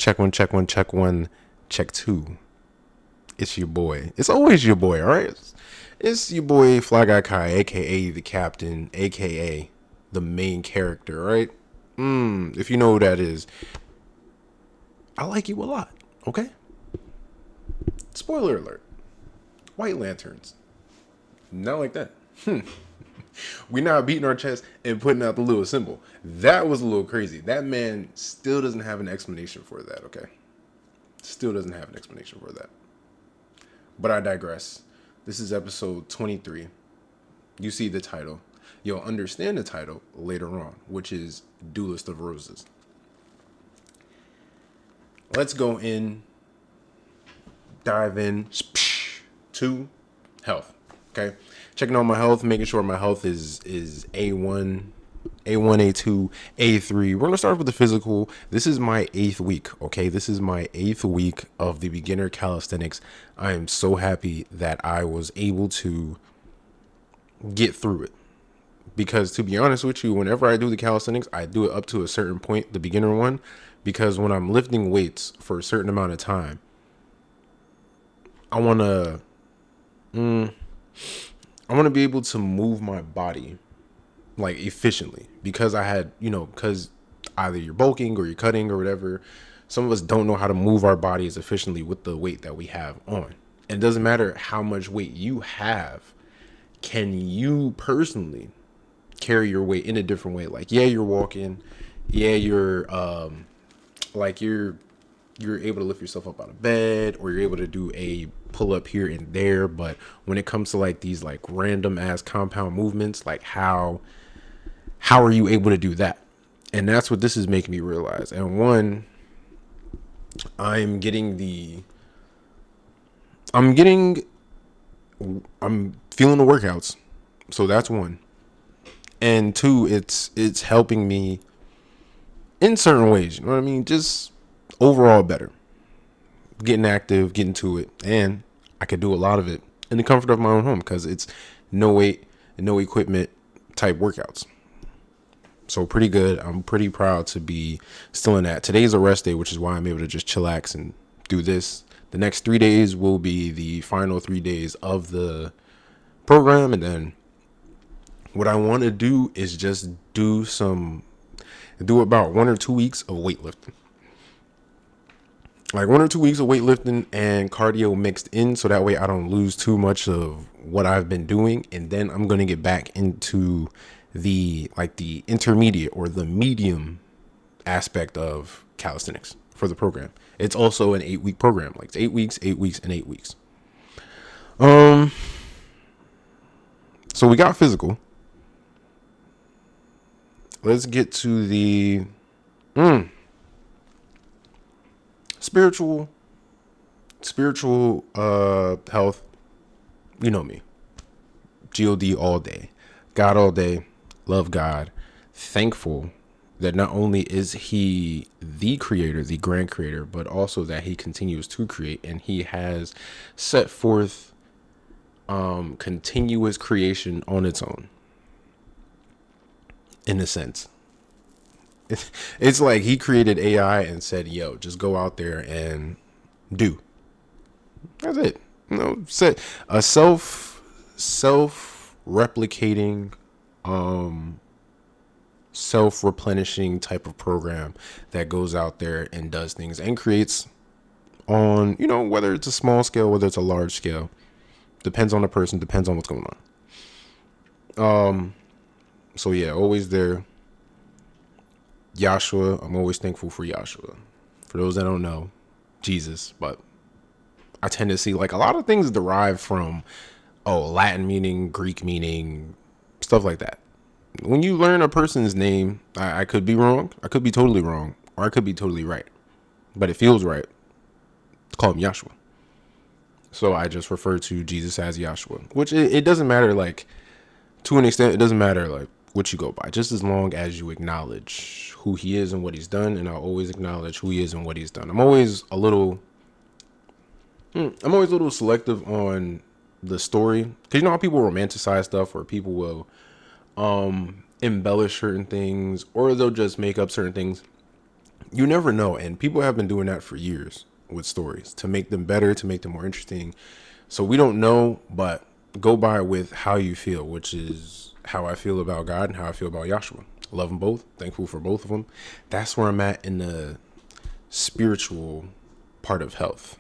Check one, check one, check one, check two. It's your boy. It's always your boy, all right? It's your boy Fly Guy Kai, aka the captain, aka the main character, right? If you know who that is, I like you a lot, okay? Spoiler alert. White lanterns. Not like that. We're not beating our chest and putting out the little symbol. That was a little crazy. That man still doesn't have an explanation for that, okay? Still doesn't have an explanation for that. But I digress. This is episode 23. You see the title. You'll understand the title later on, which is Duelist of Roses. Let's go in, dive in to health. Okay, checking on my health, making sure my health is A1, A2, A3. We're gonna start with the physical. This is my 8th week. Okay, this is my 8th week of the beginner calisthenics. I am so happy that I was able to get through it. Because to be honest with you, whenever I do the calisthenics, I do it up to a certain point, the beginner one, because when I'm lifting weights for a certain amount of time, I want to be able to move my body like efficiently, because I had, because either you're bulking or you're cutting or whatever. Some of us don't know how to move our bodies efficiently with the weight that we have on. And it doesn't matter how much weight you have. Can you personally carry your weight in a different way? Like, yeah, you're walking. Yeah, you're you're able to lift yourself up out of bed, or you're able to do a pull up here and there. But when it comes to like these like random ass compound movements, like how are you able to do that? And that's what this is making me realize. And one, I'm feeling the workouts. So that's one. And two, it's helping me in certain ways. You know what I mean? Just overall better. Getting active, getting to it. And I could do a lot of it in the comfort of my own home, because it's no weight, no equipment type workouts. So pretty good. I'm pretty proud to be still in that. Today's a rest day, which is why I'm able to just chillax and do this. The next 3 days will be the final 3 days of the program. And then what I want to do is just do about 1 or 2 weeks of weightlifting. Like 1 or 2 weeks of weightlifting and cardio mixed in, so that way I don't lose too much of what I've been doing. And then I'm going to get back into the intermediate or the medium aspect of calisthenics for the program. It's also an 8-week program. Like, it's 8 weeks, 8 weeks, and 8 weeks. So we got physical. Let's get to the spiritual health. You know me. God all day. God all day. Love God. Thankful that not only is he the creator, the grand creator, but also that he continues to create, and he has set forth continuous creation on its own. In a sense, it's like he created AI and said, yo, just go out there and do. That's it. Set a self-replicating, self-replenishing type of program that goes out there and does things and creates on, whether it's a small scale, whether it's a large scale, depends on the person, depends on what's going on. So yeah, always there. Yahshua, I'm always thankful for Yahshua. For those that don't know, Jesus, but I tend to see like a lot of things derive from Latin meaning, Greek meaning, stuff like that. When you learn a person's name, I could be wrong, I could be totally wrong, or I could be totally right, but it feels right to call him Yahshua. So I just refer to Jesus as Yahshua, which it doesn't matter, like, to an extent, it doesn't matter like what you go by, just as long as you acknowledge who he is and what he's done. And I'll always acknowledge who he is and what he's done. I'm always a little selective on the story, because you know how people romanticize stuff, or people will embellish certain things, or they'll just make up certain things. You never know. And people have been doing that for years with stories to make them better, to make them more interesting. So we don't know, but go by with how you feel, which is how I feel about God and how I feel about Yahshua. Love them both. Thankful for both of them. That's where I'm at in the spiritual part of health.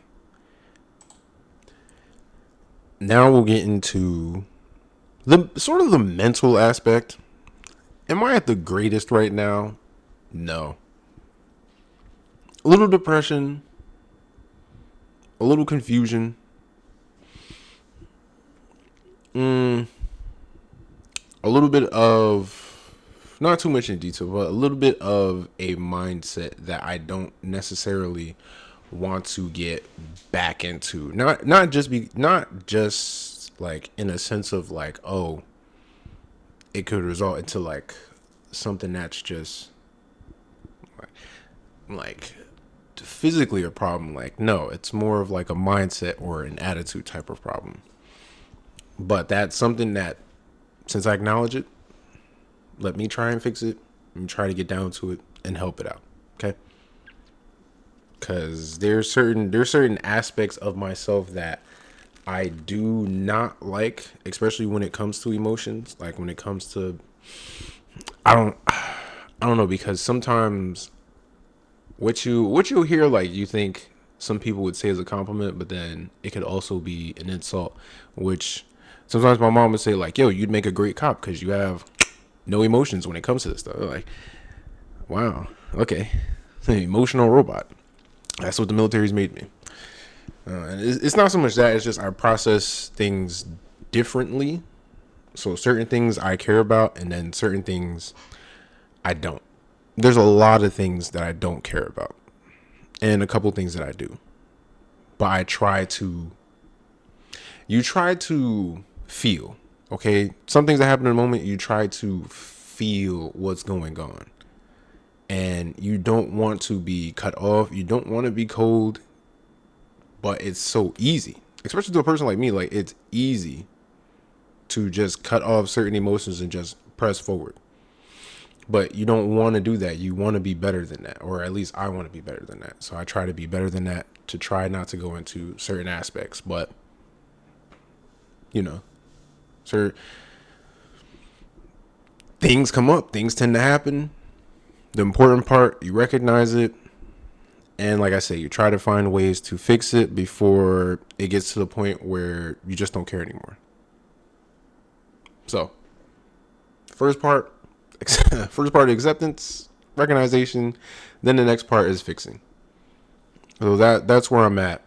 Now we'll get into the sort of the mental aspect. Am I at the greatest right now? No. A little depression, a little confusion. A little bit of, not too much in detail, but a little bit of a mindset that I don't necessarily want to get back into. Not just like in a sense of like, oh, it could result into like something that's just like physically a problem. Like, no, it's more of like a mindset or an attitude type of problem. But that's something that, since I acknowledge it, let me try and fix it and try to get down to it and help it out. Okay. Cause there's certain aspects of myself that I do not like, especially when it comes to emotions. Like when it comes to, I don't know, because sometimes what you'll hear, like you think some people would say as a compliment, but then it could also be an insult, which sometimes my mom would say like, yo, you'd make a great cop because you have no emotions when it comes to this stuff. Like, wow, okay. An emotional robot. That's what the military's made me. And it's not so much that, it's just I process things differently. So certain things I care about, and then certain things I don't. There's a lot of things that I don't care about, and a couple things that I do. But you try to feel, okay? Some things that happen in a moment, you try to feel what's going on. And you don't want to be cut off. You don't want to be cold. But it's so easy, especially to a person like me. Like, it's easy to just cut off certain emotions and just press forward. But you don't want to do that. You want to be better than that. Or at least I want to be better than that. So I try to be better than that, to try not to go into certain aspects. But, you know, sir, things come up. Things tend to happen. The important part, you recognize it. And like I say, you try to find ways to fix it before it gets to the point where you just don't care anymore. So, first part acceptance, recognition. Then the next part is fixing. So that's where I'm at,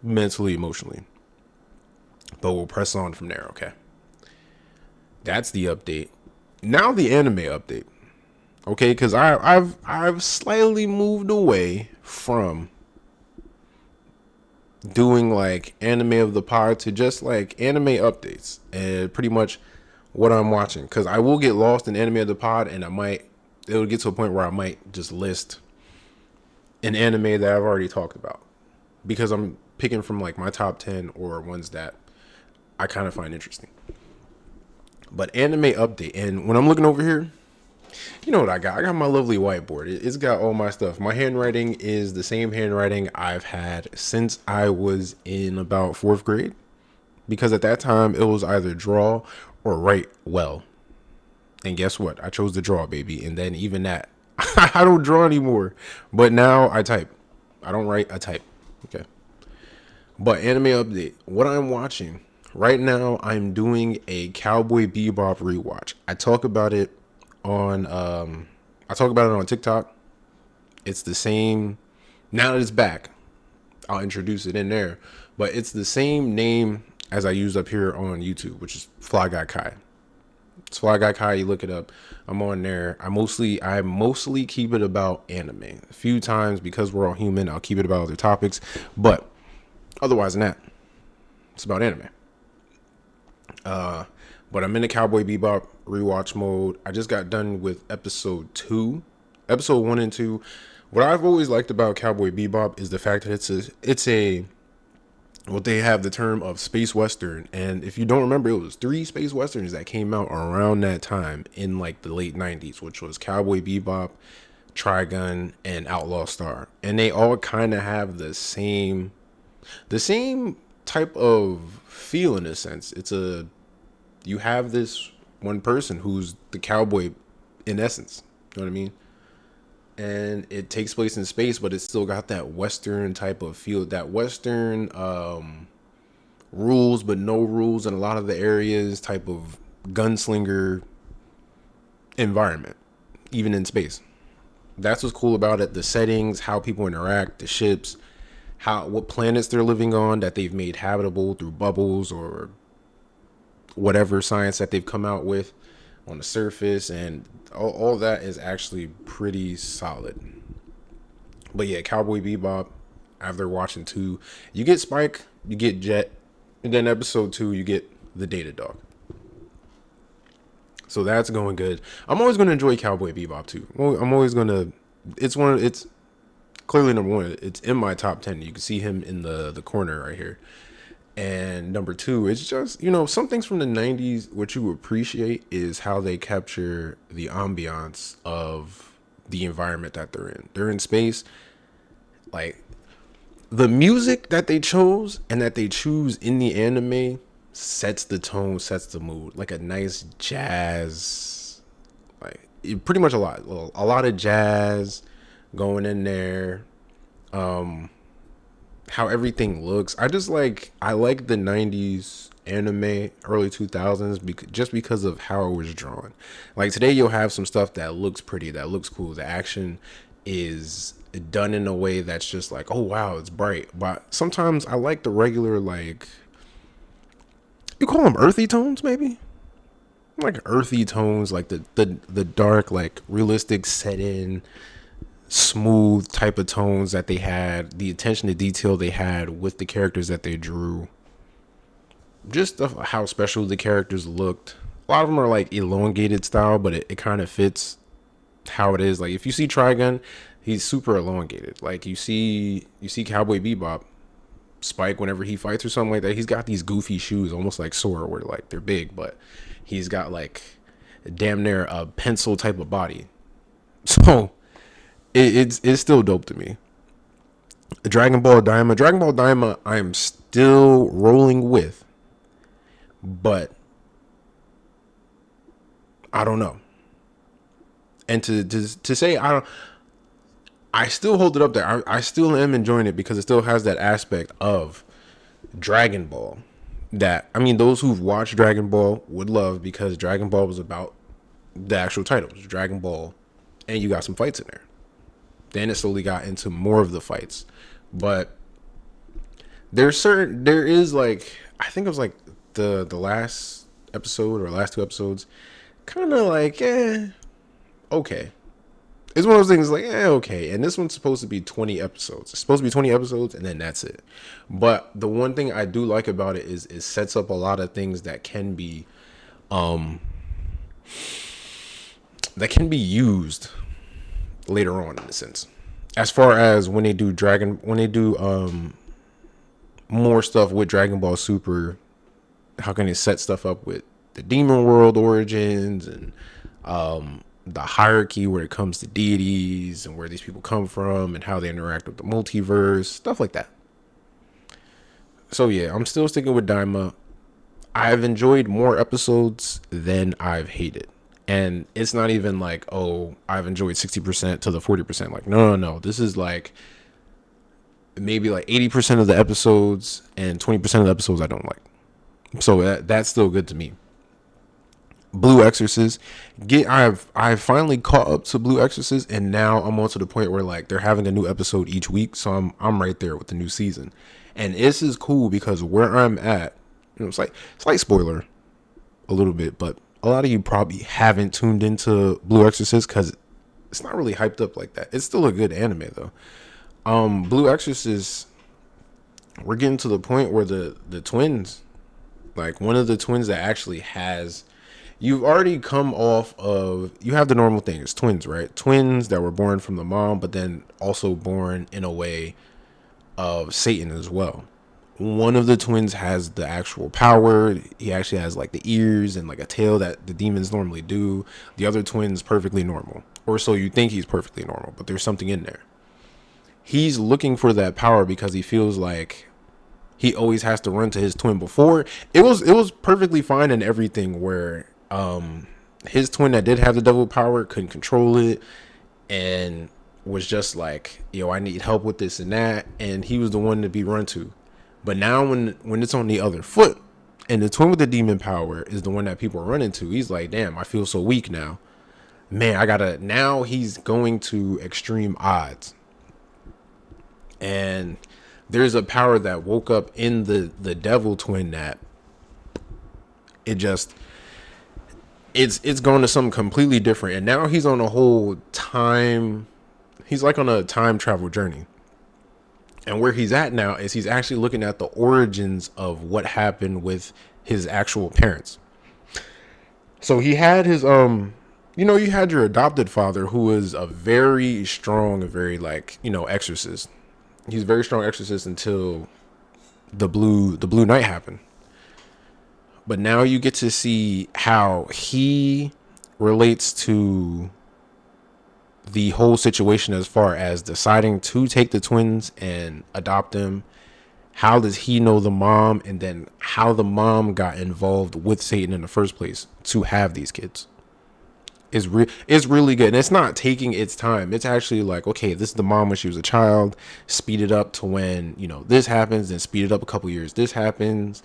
mentally, emotionally. But we'll press on from there. Okay. That's the update. Now the anime update. Okay, because I've slightly moved away from doing like anime of the pod to just like anime updates and pretty much what I'm watching. Because I will get lost in anime of the pod, and it'll get to a point where I might just list an anime that I've already talked about, because I'm picking from like my top 10 or ones that I kind of find interesting. But anime update, and when I'm looking over here, you know what I got? I got my lovely whiteboard. It's got all my stuff. My handwriting is the same handwriting I've had since I was in about 4th grade. Because at that time, it was either draw or write well. And guess what? I chose to draw, baby. And then even that, I don't draw anymore. But now I type. I don't write, I type. Okay. But anime update. What I'm watching right now, I'm doing a Cowboy Bebop rewatch. I talk about it on TikTok. It's the same. Now that it's back, I'll introduce it in there. But it's the same name as I use up here on YouTube, which is Fly Guy Kai. It's Fly Guy Kai. You look it up. I'm on there. I mostly keep it about anime. A few times, because we're all human, I'll keep it about other topics. But otherwise than that, it's about anime. But I'm in the Cowboy Bebop rewatch mode. I just got done with episode 2. Episode 1 and 2. What I've always liked about Cowboy Bebop is the fact that it's a what they have the term of space western. And if you don't remember, it was 3 space westerns that came out around that time in like the late 90s, which was Cowboy Bebop, Trigun, and Outlaw Star, and they all kind of have the same type of feel in a sense. You have this one person who's the cowboy in essence. You know what I mean? And it takes place in space, but it's still got that Western type of feel, that Western rules but no rules in a lot of the areas type of gunslinger environment, even in space. That's what's cool about it. The settings, how people interact, the ships, what planets they're living on that they've made habitable through bubbles or whatever science that they've come out with on the surface, and all that is actually pretty solid. But yeah, Cowboy Bebop, after watching 2, you get Spike, you get Jet, and then episode 2 you get the Data Dog. So that's going good. I'm always going to enjoy Cowboy Bebop too. I'm always going to, it's clearly number 1. It's in my top 10. You can see him in the corner right here. And number 2, it's just, some things from the 90s, what you appreciate is how they capture the ambiance of the environment that they're in. They're in space. Like, the music that they chose and that they choose in the anime sets the tone, sets the mood. Like a nice jazz, pretty much a lot of jazz going in there. How everything looks. I like the 90s anime, early 2000s, just because of how it was drawn. Like today you'll have some stuff that looks pretty, that looks cool. The action is done in a way that's just like, oh wow, it's bright. But sometimes I like the regular, like, you call them earthy tones, maybe? Like earthy tones, like the dark, like realistic set in smooth type of tones that they had, the attention to detail they had with the characters that they drew, just how special the characters looked. A lot of them are like elongated style, but it kind of fits how it is. Like if you see Trigun, he's super elongated. Like you see Cowboy Bebop, Spike, whenever he fights or something like that, he's got these goofy shoes, almost like Sora, where like they're big, but he's got like damn near a pencil type of body. So it's still dope to me. Dragon Ball Daima, I'm still rolling with, but I don't know. And to say I still hold it up there. I still am enjoying it because it still has that aspect of Dragon Ball that, I mean, those who've watched Dragon Ball would love, because Dragon Ball was about the actual title, it was Dragon Ball, and you got some fights in there. Then it slowly got into more of the fights. But there is like, I think it was like the last episode or last 2 episodes, kind of like, okay. It's one of those things like, okay. And this one's supposed to be 20 episodes. It's supposed to be 20 episodes and then that's it. But the one thing I do like about it is it sets up a lot of things that can be used later on, in a sense. As far as when they do more stuff with Dragon Ball Super, how can they set stuff up with the Demon World origins and the hierarchy where it comes to deities and where these people come from and how they interact with the multiverse, stuff like that. So yeah, I'm still sticking with Daima. I've enjoyed more episodes than I've hated. And it's not even like, oh, I've enjoyed 60% to the 40%. Like, no. This is like maybe like 80% of the episodes and 20% of the episodes I don't like. So that's still good to me. Blue Exorcist, I've finally caught up to Blue Exorcist, and now I'm on to the point where like they're having a new episode each week, so I'm right there with the new season. And this is cool because where I'm at, it's like spoiler a little bit, but a lot of you probably haven't tuned into Blue Exorcist because it's not really hyped up like that. It's still a good anime though. Blue Exorcist, we're getting to the point where the twins, like one of the twins that actually has, you've already come off of, you have the normal thing, it's twins, right? Twins that were born from the mom, but then also born in a way of Satan as well. One of the twins has the actual power. He actually has like the ears and like a tail that the demons normally do. The other twin's perfectly normal. or so you think he's perfectly normal, but there's something in there. He's looking for that power because he feels like he always has to run to his twin. Before, it was perfectly fine and everything, where his twin that did have the devil power couldn't control it and was just like, yo, I need help with this and that, and he was the one to be run to. But now when it's on the other foot and the twin with the demon power is the one that people are running to, he's like, damn, I feel so weak now. Man, I gotta, now he's going to extreme odds. And there's a power that woke up in the devil twin that it just, it's going to something completely different. And now he's on a whole time, he's like on a time travel journey. And where he's at now is he's actually looking at the origins of what happened with his actual parents. So he had his you had your adopted father, who was a very strong, very like, exorcist. He's a very strong exorcist until the blue night happened. But now you get to see how he relates to the whole situation as far as deciding to take the twins and adopt them. How does he know the mom, and then how the mom got involved with Satan in the first place to have these kids is it's really good. And it's not taking its time. It's actually like, okay, this is the mom when she was a child, speed it up to when, this happens, and speed it up a couple years, this happens.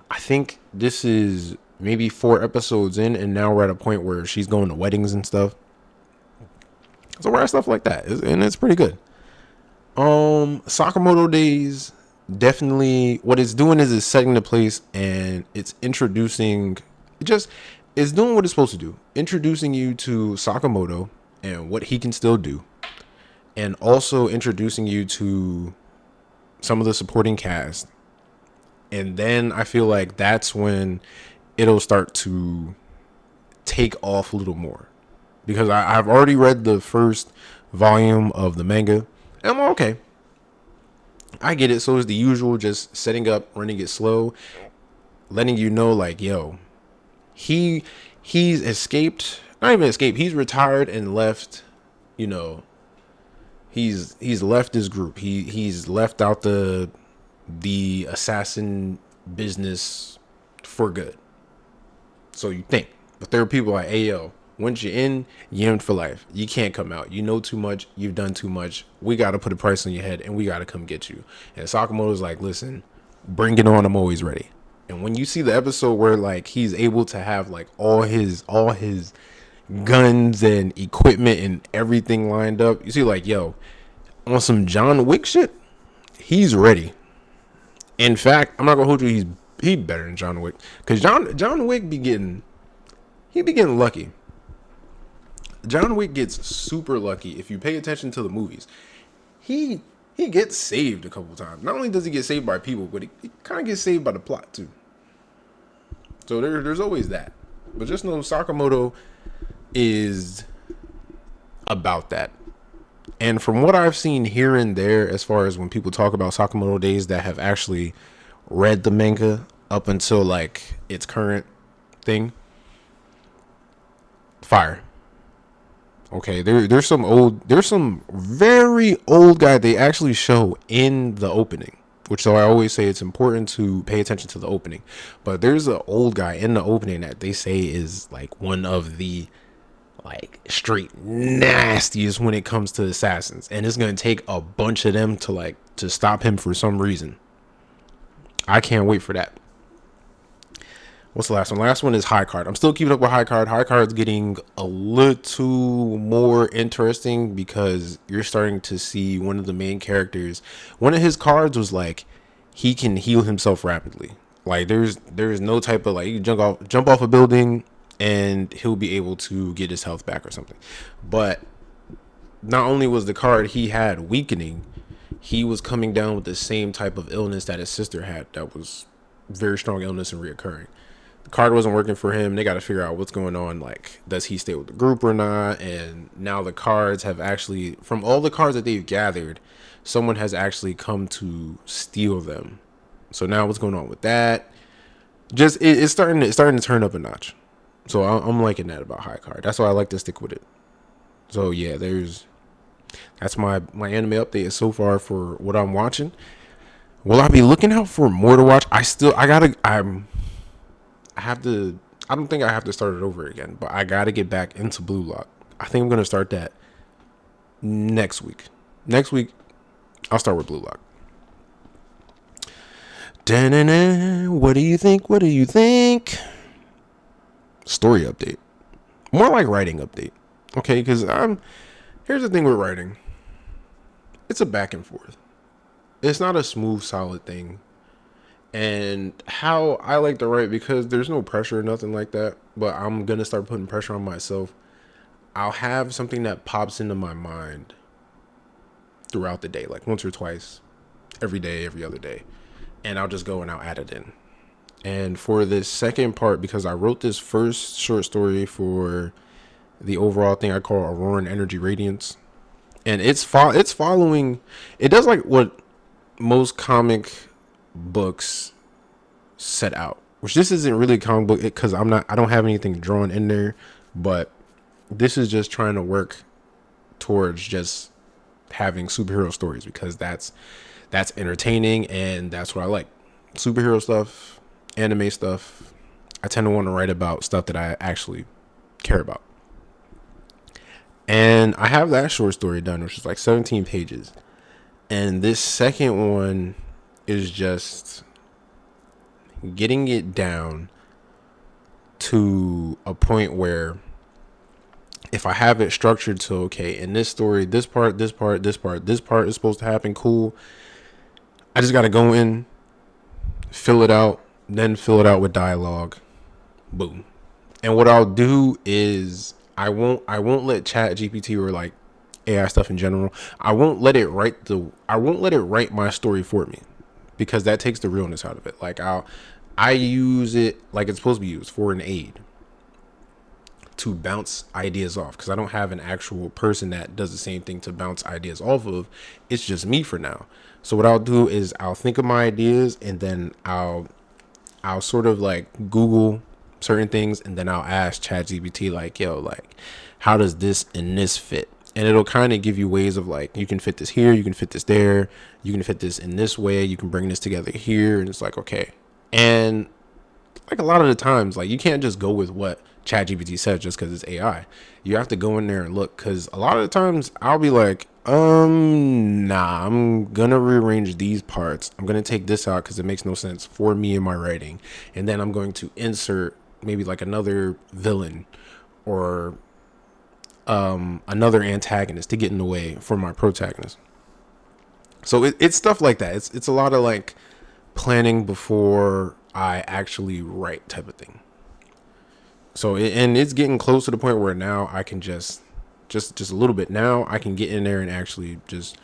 I think this is maybe 4 episodes in, and now we're at a point where she's going to weddings and stuff. So we're at stuff like that, and it's pretty good. Sakamoto Days, definitely what it's doing is it's setting the place, and it's introducing, it's doing what it's supposed to do, introducing you to Sakamoto and what he can still do, and also introducing you to some of the supporting cast. And then I feel like that's when it'll start to take off a little more, because I've already read the first volume of the manga, and I'm like, okay, I get it. So it's the usual, just setting up, running it slow, letting you know, like, yo, he's escaped, not even escaped, he's retired and left, he's left his group. He's left out the assassin business for good. So you think, but there are people like, hey, yo, once you're in for life. You can't come out. You know too much. You've done too much. We got to put a price on your head, and we got to come get you. And Sakamoto's like, listen, bring it on. I'm always ready. And when you see the episode where like he's able to have like all his guns and equipment and everything lined up, you see like, yo, on some John Wick shit, he's ready. In fact, I'm not gonna hold you. He's better than John Wick, because John Wick be getting lucky. John Wick gets super lucky if you pay attention to the movies. He gets saved a couple times. Not only does he get saved by people, but he kind of gets saved by the plot too. So there's always that. But just know Sakamoto is about that. And from what I've seen here and there, as far as when people talk about Sakamoto Days that have actually read the manga up until like its current thing, fire. Okay, there's some very old guy they actually show in the opening, which, so I always say it's important to pay attention to the opening. But there's an old guy in the opening that they say is like one of the like straight nastiest when it comes to assassins, and it's gonna take a bunch of them to stop him for some reason. I can't wait for that. What's the last one? Last one is High Card. I'm still keeping up with High Card. High Card's getting a little more interesting because you're starting to see one of the main characters. One of his cards was like he can heal himself rapidly. Like there's no type of like you can jump off a building and he'll be able to get his health back or something. But not only was the card he had weakening, he was coming down with the same type of illness that his sister had. That was very strong illness and reoccurring. The card wasn't working for him. They got to figure out what's going on. Like, does he stay with the group or not? And now the cards have actually, from all the cards that they've gathered, someone has actually come to steal them. So now what's going on with that? Just it's starting to turn up a notch. So I'm liking that about High Card. That's why I like to stick with it. So yeah, that's my anime update so far for what I'm watching. Will I be looking out for more to watch? I have to. I don't think I have to start it over again, but I gotta get back into Blue Lock. I think I'm gonna start that next week. Next week, I'll start with Blue Lock. Da-na-na. What do you think? What do you think? Story update. More like writing update. Okay, because here's the thing with writing. It's a back and forth. It's not a smooth, solid thing. And how I like to write, because there's no pressure or nothing like that, but I'm gonna start putting pressure on myself. I'll have something that pops into my mind throughout the day, like once or twice, every day, every other day, and I'll just go and I'll add it in. And for this second part, because I wrote this first short story for the overall thing I call Auroran Energy Radiance, and it's following. It does like what most comic books set out, which this isn't really a comic book because I don't have anything drawn in there, but this is just trying to work towards just having superhero stories, because that's entertaining and that's what I like. Superhero stuff, anime stuff. I tend to want to write about stuff that I actually care about. And I have that short story done, which is like 17 pages. And this second one is just getting it down to a point where if I have it structured to, okay, in this story, this part is supposed to happen, cool. I just got to go in, fill it out, then fill it out with dialogue. Boom. And what I'll do is I won't let Chat GPT or like AI stuff in general, I won't let it write my story for me, because that takes the realness out of it. Like I use it like it's supposed to be used, for an aid to bounce ideas off, because I don't have an actual person that does the same thing to bounce ideas off of. It's just me for now. So what I'll do is I'll think of my ideas, and then I'll sort of like Google certain things, and then I'll ask ChatGPT like, yo, like, how does this and this fit? And it'll kind of give you ways of like, you can fit this here, you can fit this there, you can fit this in this way, you can bring this together here. And it's like, okay. And like a lot of the times, like you can't just go with what ChatGPT says just because it's AI. You have to go in there and look, because a lot of the times I'll be like, nah, I'm gonna rearrange these parts. I'm gonna take this out because it makes no sense for me in my writing. And then I'm going to insert maybe like another villain or another antagonist to get in the way for my protagonist. So it's stuff like that. It's a lot of like planning before I actually write type of thing. So and it's getting close to the point where now I can just a little bit. Now I can get in there and actually just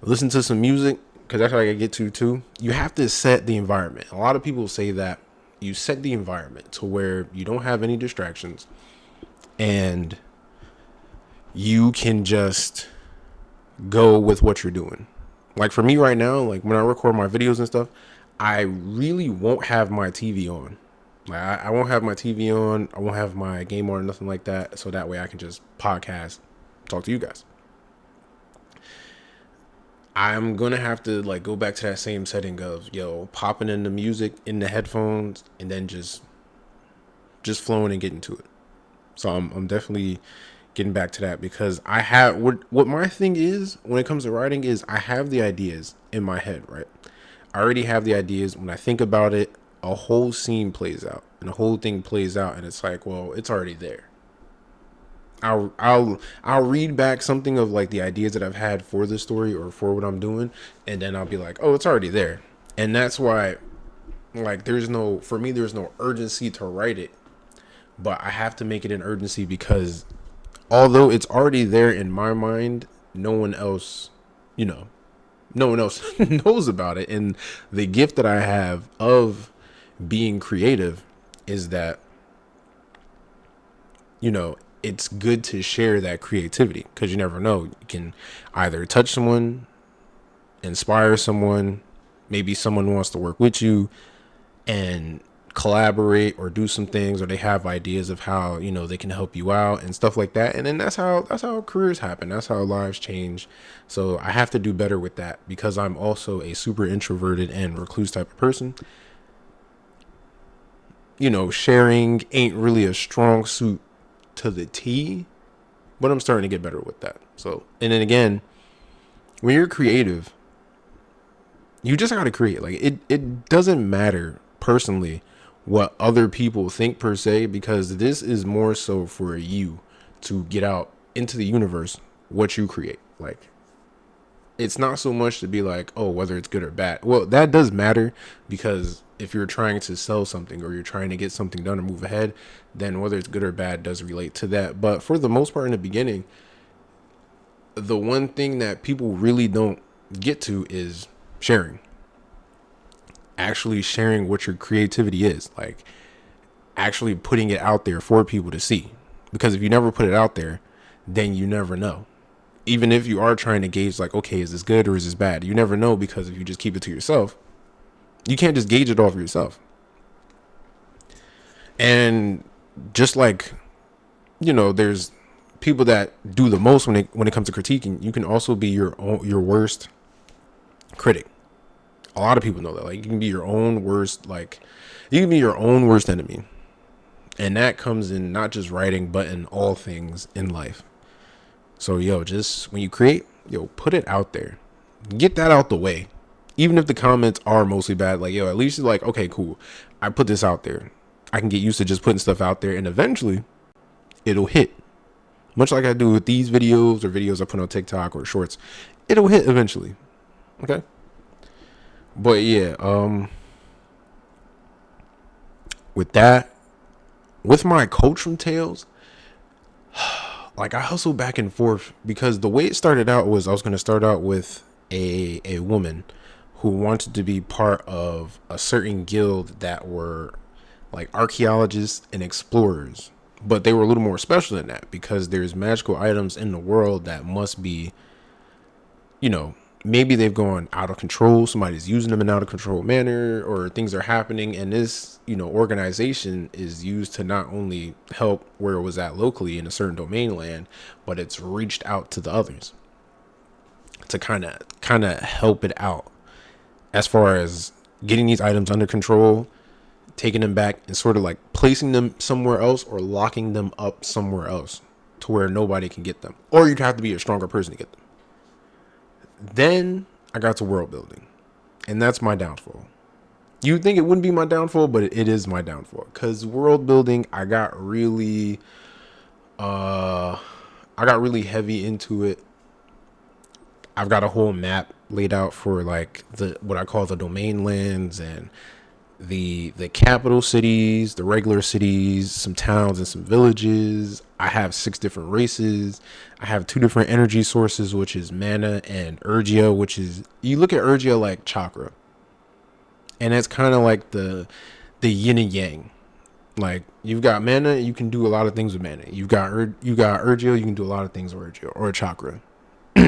listen to some music, because that's what I get to too. You have to set the environment. A lot of people say that you set the environment to where you don't have any distractions, and you can just go with what you're doing. Like for me right now, like when I record my videos and stuff, I really won't have my TV on. Like I won't have my TV on. I won't have my game on or nothing like that. So that way I can just podcast, talk to you guys. I'm gonna have to like go back to that same setting of popping in the music in the headphones, and then just flowing and getting to it. So I'm definitely getting back to that, because I have what my thing is when it comes to writing is I have the ideas in my head, right? I already have the ideas. When I think about it, a whole scene plays out, and the whole thing plays out, and it's like, well, it's already there. I'll read back something of like the ideas that I've had for the story or for what I'm doing, and then I'll be like, oh, it's already there. And that's why, like, there's no urgency to write it, but I have to make it an urgency, because although it's already there in my mind, no one else knows about it. And the gift that I have of being creative is that, it's good to share that creativity, because you never know. You can either touch someone, inspire someone, maybe someone wants to work with you, and collaborate or do some things, or they have ideas of how, you know, they can help you out and stuff like that. And then that's how careers happen. That's how lives change. So I have to do better with that because I'm also a super introverted and recluse type of person. You know, sharing ain't really a strong suit to the T, but I'm starting to get better with that. So, and then again, when you're creative, you just got to create. Like it doesn't matter personally what other people think per se, because this is more so for you to get out into the universe what you create. Like, it's not so much to be like, oh, whether it's good or bad. Well, that does matter, because if you're trying to sell something or you're trying to get something done or move ahead, then whether it's good or bad does relate to that. But for the most part in the beginning, the one thing that people really don't get to is sharing. Actually sharing what your creativity is. Like, actually putting it out there for people to see. Because if you never put it out there, then you never know. Even if you are trying to gauge, like, okay, is this good or is this bad? You never know, because if you just keep it to yourself, you can't just gauge it off yourself. And just like, you know, there's people that do the most when it comes to critiquing. You can also be your worst critic. A lot of people know that. Like, you can be your own worst, like, you can be your own worst enemy. And that comes in not just writing, but in all things in life. So, just when you create, put it out there. Get that out the way. Even if the comments are mostly bad, like, at least you're like, okay, cool. I put this out there. I can get used to just putting stuff out there, and eventually it'll hit. Much like I do with these videos or videos I put on TikTok or shorts. It'll hit eventually. Okay? But with that, with my coach from Tails, like, I hustled back and forth, because the way it started out was I was going to start out with a woman who wanted to be part of a certain guild that were like archaeologists and explorers, but they were a little more special than that, because there's magical items in the world that must be, maybe they've gone out of control. Somebody's using them in an out of control manner, or things are happening. And this, organization is used to not only help where it was at locally in a certain domain land, but it's reached out to the others to kind of help it out as far as getting these items under control, taking them back, and sort of like placing them somewhere else or locking them up somewhere else to where nobody can get them. Or you'd have to be a stronger person to get them. Then I got to world building, and that's my downfall. You'd think it wouldn't be my downfall, but it is my downfall, because world building, I got really heavy into it. I've got a whole map laid out for like what I call the domain lands, and the capital cities, the regular cities, some towns and some villages. I have 6 different races. I have 2 different energy sources, which is mana and Urgia, which is, you look at Urgia like chakra. And it's kind of like the yin and yang. Like, you've got mana, you can do a lot of things with mana. You got Urgia, you can do a lot of things with Urgia or chakra.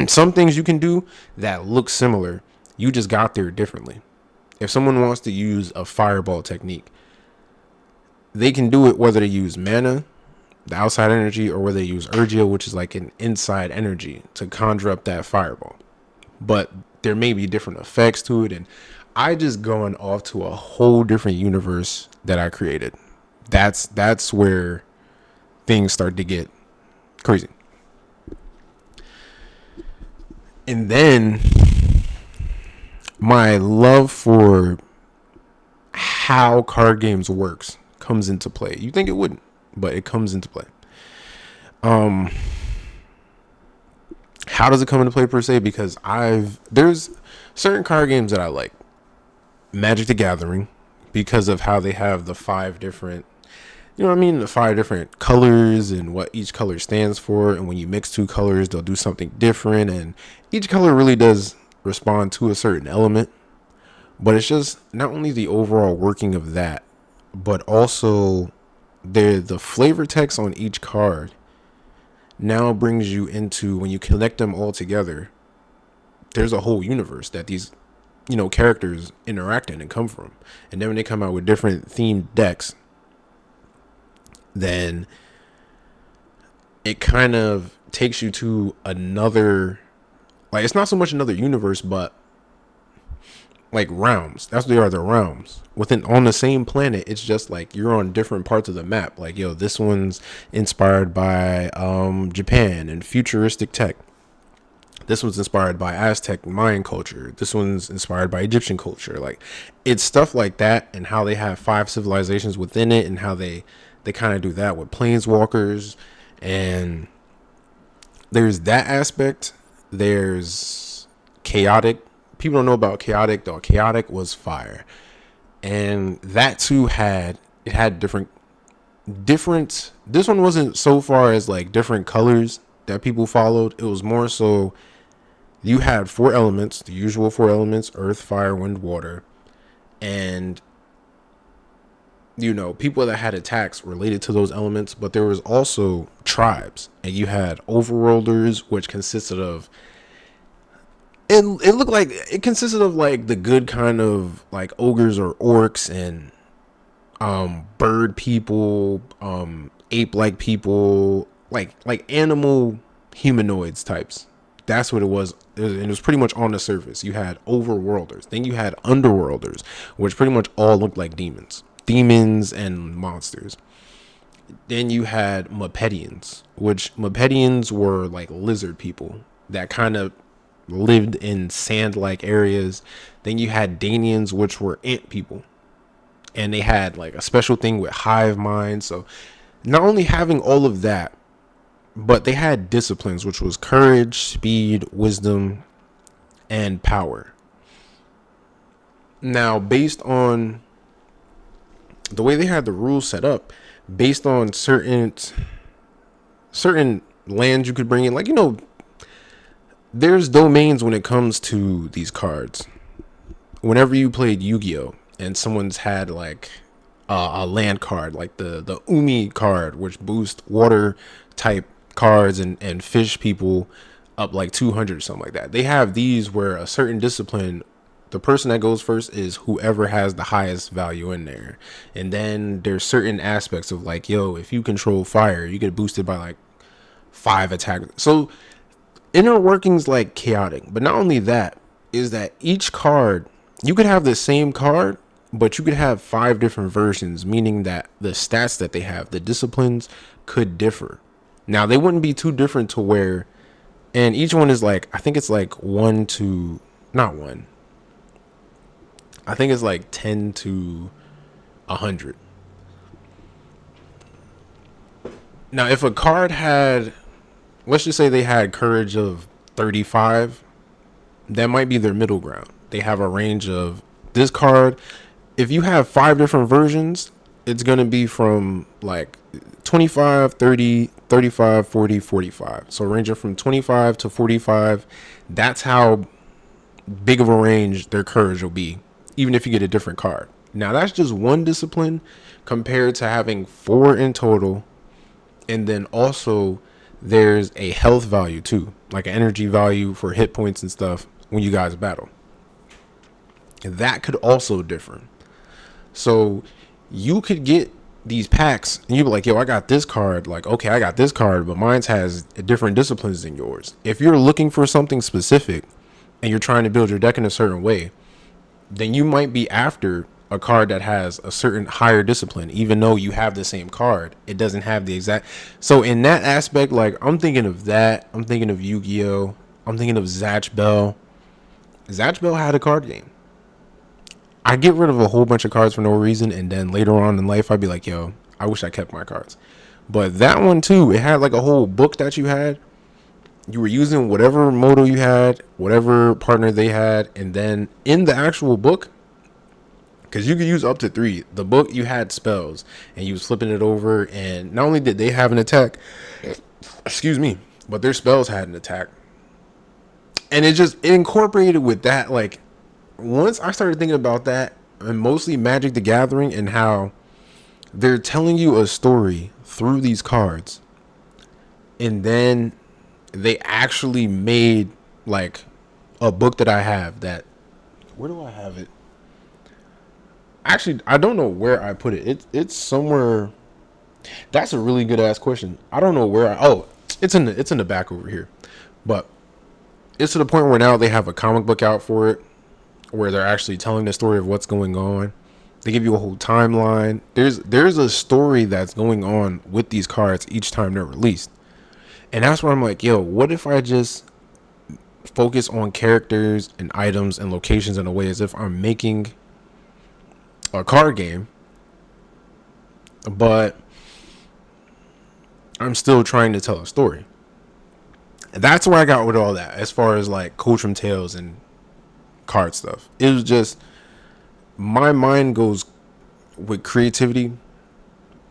Some things you can do that look similar, you just got there differently. If someone wants to use a fireball technique, they can do it whether they use mana, the outside energy, or whether they use Urgia, which is like an inside energy to conjure up that fireball. But there may be different effects to it, and I just going off to a whole different universe that I created. That's where things start to get crazy. And then my love for how card games works comes into play. You think it wouldn't, but it comes into play. How does it come into play per se? Because there's certain card games that I like. Magic the Gathering, because of how they have the 5 different, the 5 different colors and what each color stands for. And when you mix 2 colors, they'll do something different. And each color really does respond to a certain element. But it's just not only the overall working of that, but also the flavor text on each card now brings you into, when you connect them all together, there's a whole universe that these characters interacting and come from. And then when they come out with different themed decks, then it kind of takes you to another, like, it's not so much another universe, but like realms. That's what they are. They're realms within on the same planet. It's just like you're on different parts of the map. Like, this one's inspired by Japan and futuristic tech. This one's inspired by Aztec Mayan culture. This one's inspired by Egyptian culture. Like, it's stuff like that, and how they have 5 civilizations within it, and how they kind of do that with planeswalkers. And there's that aspect. There's chaotic. People don't know about chaotic, though. Chaotic was fire, and that too had different. This one wasn't so far as like different colors that people followed. It was more so you had 4 elements, the usual 4 elements: earth, fire, wind, water, and people that had attacks related to those elements. But there was also tribes, and you had overworlders, which consisted of it looked like it consisted of like the good kind of like ogres or orcs, and bird people, ape like people, like animal humanoids types. That's what it was. And it was pretty much on the surface. You had overworlders, then you had underworlders, which pretty much all looked like demons and monsters. Then you had Mapedians, which Mapedians were like lizard people that kind of lived in sand-like areas. Then you had Danians, which were ant people, and they had like a special thing with hive minds. So not only having all of that, but they had disciplines, which was courage, speed, wisdom, and power. Now, based on the way they had the rules set up, based on certain lands you could bring in, like, there's domains when it comes to these cards. Whenever you played Yu-Gi-Oh! And someone's had like a land card, like the Umi card, which boosts water type cards and fish people up like 200 or something like that. They have these where a certain discipline, the person that goes first is whoever has the highest value in there. And then there's certain aspects of like, if you control fire, you get boosted by like 5 attack. So inner workings like chaotic. But not only that, is that each card, you could have the same card, but you could have 5 different versions, meaning that the stats that they have, the disciplines, could differ. Now, they wouldn't be too different to where, and each one is like, I think it's like 1 to, not 1, I think it's like 10 to 100. Now, if a card had, let's just say they had courage of 35, that might be their middle ground. They have a range of this card. If you have 5 different versions, it's going to be from like 25, 30, 35, 40, 45. So ranging from 25 to 45. That's how big of a range their courage will be, even if you get a different card. Now, that's just one discipline compared to having 4 in total. And then also there's a health value too, like an energy value for hit points and stuff when you guys battle. That could also differ. So you could get these packs and you'd be like, I got this card. Like, okay, I got this card, but mine has different disciplines than yours. If you're looking for something specific and you're trying to build your deck in a certain way, then you might be after a card that has a certain higher discipline. Even though you have the same card, it doesn't have the exact. So in that aspect, like, I'm thinking of that. I'm thinking of Yu-Gi-Oh! I'm thinking of Zatch Bell. Zatch Bell had a card game. I get rid of a whole bunch of cards for no reason, and then later on in life, I'd be like, I wish I kept my cards. But that one too, it had like a whole book that you had. You were using whatever moto you had, whatever partner they had, and then in the actual book, because you could use up to 3, the book, you had spells, and you was flipping it over, and not only did they have an attack, but their spells had an attack. And it incorporated with that. Like, once I started thinking about that, and mostly Magic the Gathering, and how they're telling you a story through these cards, and then they actually made like a book that I have that Where do I have it? Actually, I don't know where I put it. It's somewhere. That's a really good ass question. I don't know where I. Oh, it's in the back over here, but it's to the point where now they have a comic book out for it, where they're actually telling the story of what's going on. They give you a whole timeline. There's a story that's going on with these cards each time they're released, and that's where I'm like, yo, what if I just focus on characters and items and locations in a way as if I'm making a card game, but I'm still trying to tell a story. That's where I got with all that as far as like Coach from Tales and card stuff. It was just my mind goes with creativity.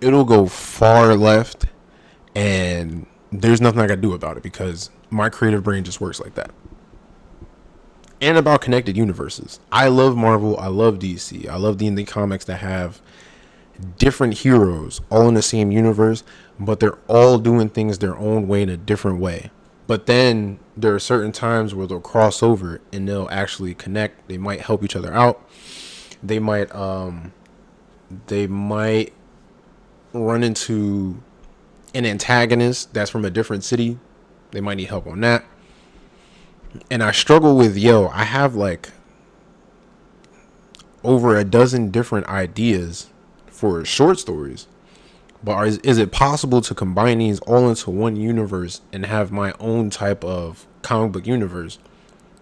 It'll go far left, and there's nothing I can do about it because my creative brain just works like that. And about connected universes. I love Marvel. I love DC. I love the comics that have different heroes all in the same universe, but they're all doing things their own way in a different way. But then there are certain times where they'll cross over and they'll actually connect. They might help each other out. They might run into an antagonist that's from a different city. They might need help on that. And I struggle with, I have like over a dozen different ideas for short stories. But is it possible to combine these all into one universe and have my own type of comic book universe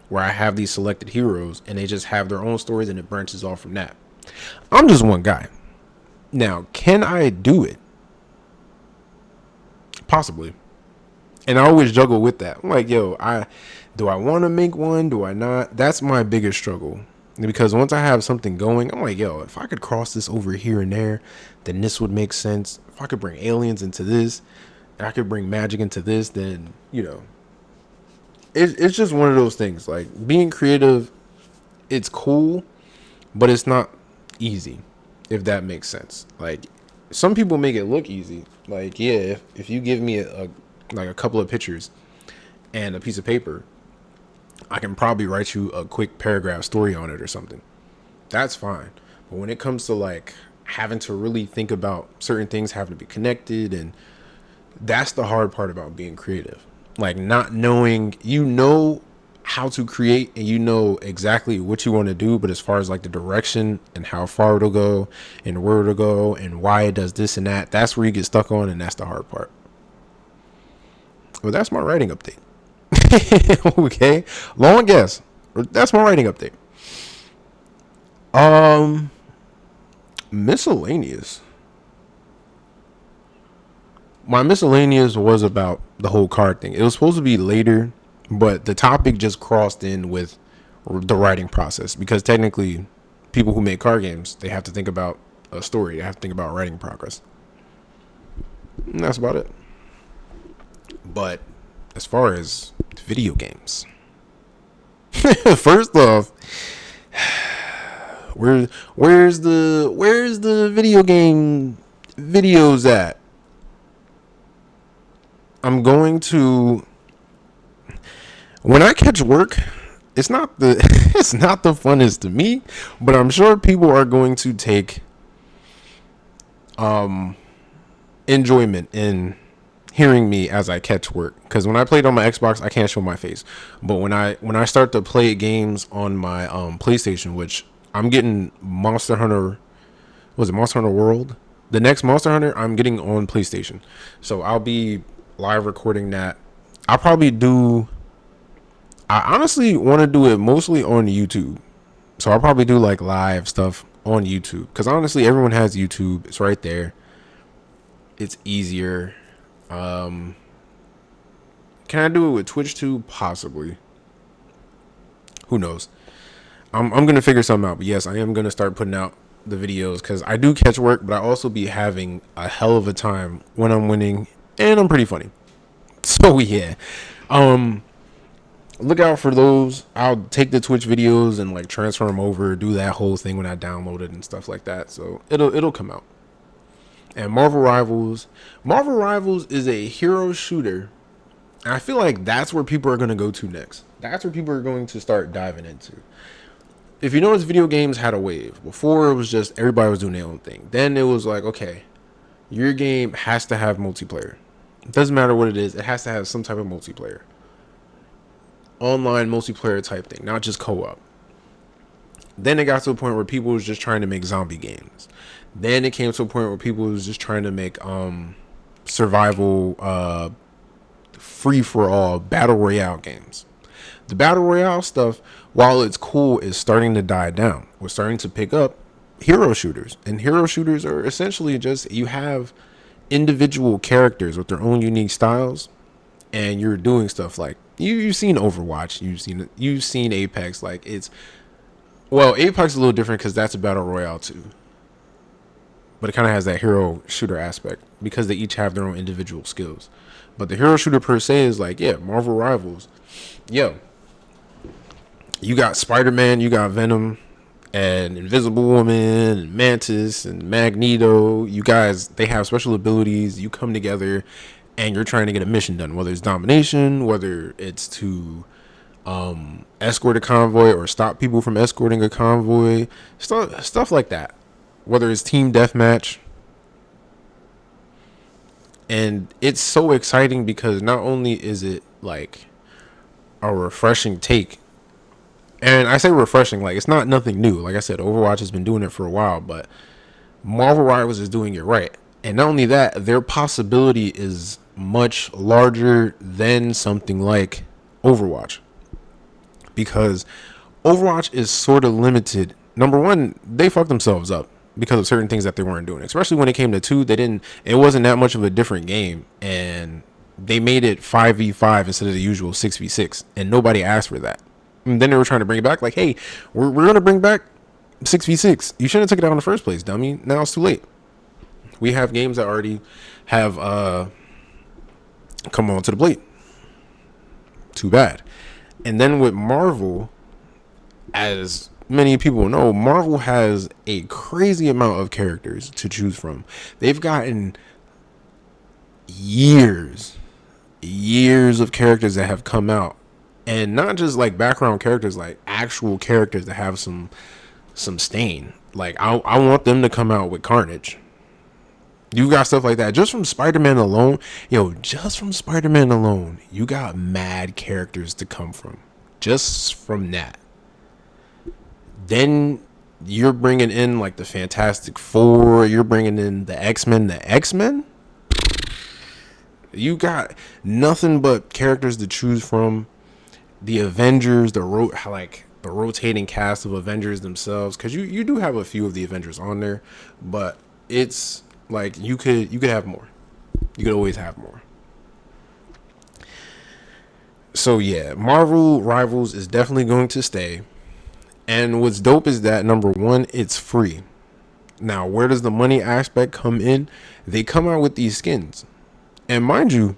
where I have these selected heroes and they just have their own stories and it branches off from that? I'm just one guy. Now, can I do it? Possibly. And I always juggle with that. I'm like, do I want to make one? Do I not? That's my biggest struggle. Because once I have something going, I'm like, if I could cross this over here and there, then this would make sense. If I could bring aliens into this, and I could bring magic into this, then, it's just one of those things. Like, being creative, it's cool, but it's not easy, if that makes sense. Like, some people make it look easy. Like, if you give me a couple of pictures and a piece of paper, I can probably write you a quick paragraph story on it or something. That's fine. But when it comes to like having to really think about certain things having to be connected, and that's the hard part about being creative. Like not knowing, how to create and exactly what you want to do, but as far as like the direction and how far it'll go and where it'll go and why it does this and that, that's where you get stuck on, and that's the hard part. Well, that's my writing update. Okay, long guess. That's my writing update. Miscellaneous. My miscellaneous was about the whole card thing. It was supposed to be later, but the topic just crossed in with the writing process, because technically people who make card games, they have to think about a story. They have to think about writing progress. And that's about it. But as far as video games, first off, where's the video game videos at? I'm going to, when I catch work, it's not the funnest to me, but I'm sure people are going to take enjoyment in hearing me as I catch work. Because when I played on my Xbox, I can't show my face. But when I start to play games on my PlayStation, which I'm getting Monster Hunter, was it Monster Hunter World? The next Monster Hunter I'm getting on PlayStation. So I'll be live recording that. I honestly want to do it mostly on YouTube. So I'll probably do like live stuff on YouTube. Because honestly, everyone has YouTube. It's right there. It's easier. Can I do it with Twitch too? Possibly. Who knows? I'm gonna figure something out. But yes, I am gonna start putting out the videos, because I do catch work, but I also be having a hell of a time when I'm winning, and I'm pretty funny. So yeah, look out for those. I'll take the Twitch videos and like transfer them over, do that whole thing when I download it and stuff like that. So it'll come out. And Marvel Rivals is a hero shooter. And I feel like that's where people are going to go to next. That's where people are going to start diving into. if you notice, video games had a wave. Before it was just everybody was doing their own thing. Then it was like, okay, your game has to have multiplayer. It doesn't matter what it is. It has to have some type of multiplayer. Online multiplayer type thing, not just co-op. Then it got to a point where people was just trying to make zombie games. Then it came to a point where people was just trying to make survival free for all battle royale games. The battle royale stuff, while it's cool, is starting to die down. We're starting to pick up hero shooters, and hero shooters are essentially just you have individual characters with their own unique styles, and you're doing stuff like you've seen Overwatch, you've seen Apex. Like it's Apex is a little different because that's a battle royale too, but it kind of has that hero shooter aspect because they each have their own individual skills. But the hero shooter per se is like, yeah, Marvel Rivals. Yo, you got Spider-Man, you got Venom, and Invisible Woman, and Mantis, and Magneto. You guys, they have special abilities. You come together, and you're trying to get a mission done. Whether it's domination, whether it's to escort a convoy or stop people from escorting a convoy, stuff like that. Whether it's team deathmatch. And it's so exciting because not only is it like a refreshing take, and I say refreshing, like it's not nothing new. Like I said, Overwatch has been doing it for a while, but Marvel Rivals is doing it right. And not only that, their possibility is much larger than something like Overwatch, because Overwatch is sort of limited. Number one, they fucked themselves up because of certain things that they weren't doing, especially when it came to 2. It wasn't that much of a different game, and they made it 5v5 instead of the usual 6v6, and nobody asked for that. And then they were trying to bring it back, like, hey, we're going to bring back 6v6. You shouldn't have took it out in the first place, dummy. Now it's too late. We have games that already have come on to the plate. Too bad. And then with Marvel, as many people know, Marvel has a crazy amount of characters to choose from. They've gotten years of characters that have come out, and not just like background characters, like actual characters that have some stain. Like I want them to come out with Carnage. You got stuff like that just from Spider-Man alone. Just from Spider-Man alone, you got mad characters to come from just from that. Then you're bringing in like the Fantastic Four. You're bringing in the X-Men. You got nothing but characters to choose from. The Avengers, the rotating cast of Avengers themselves, because you do have a few of the Avengers on there, but it's like you could have more. You could always have more. So yeah, Marvel Rivals is definitely going to stay. And what's dope is that, number one, it's free. Now, where does the money aspect come in? They come out with these skins. And mind you,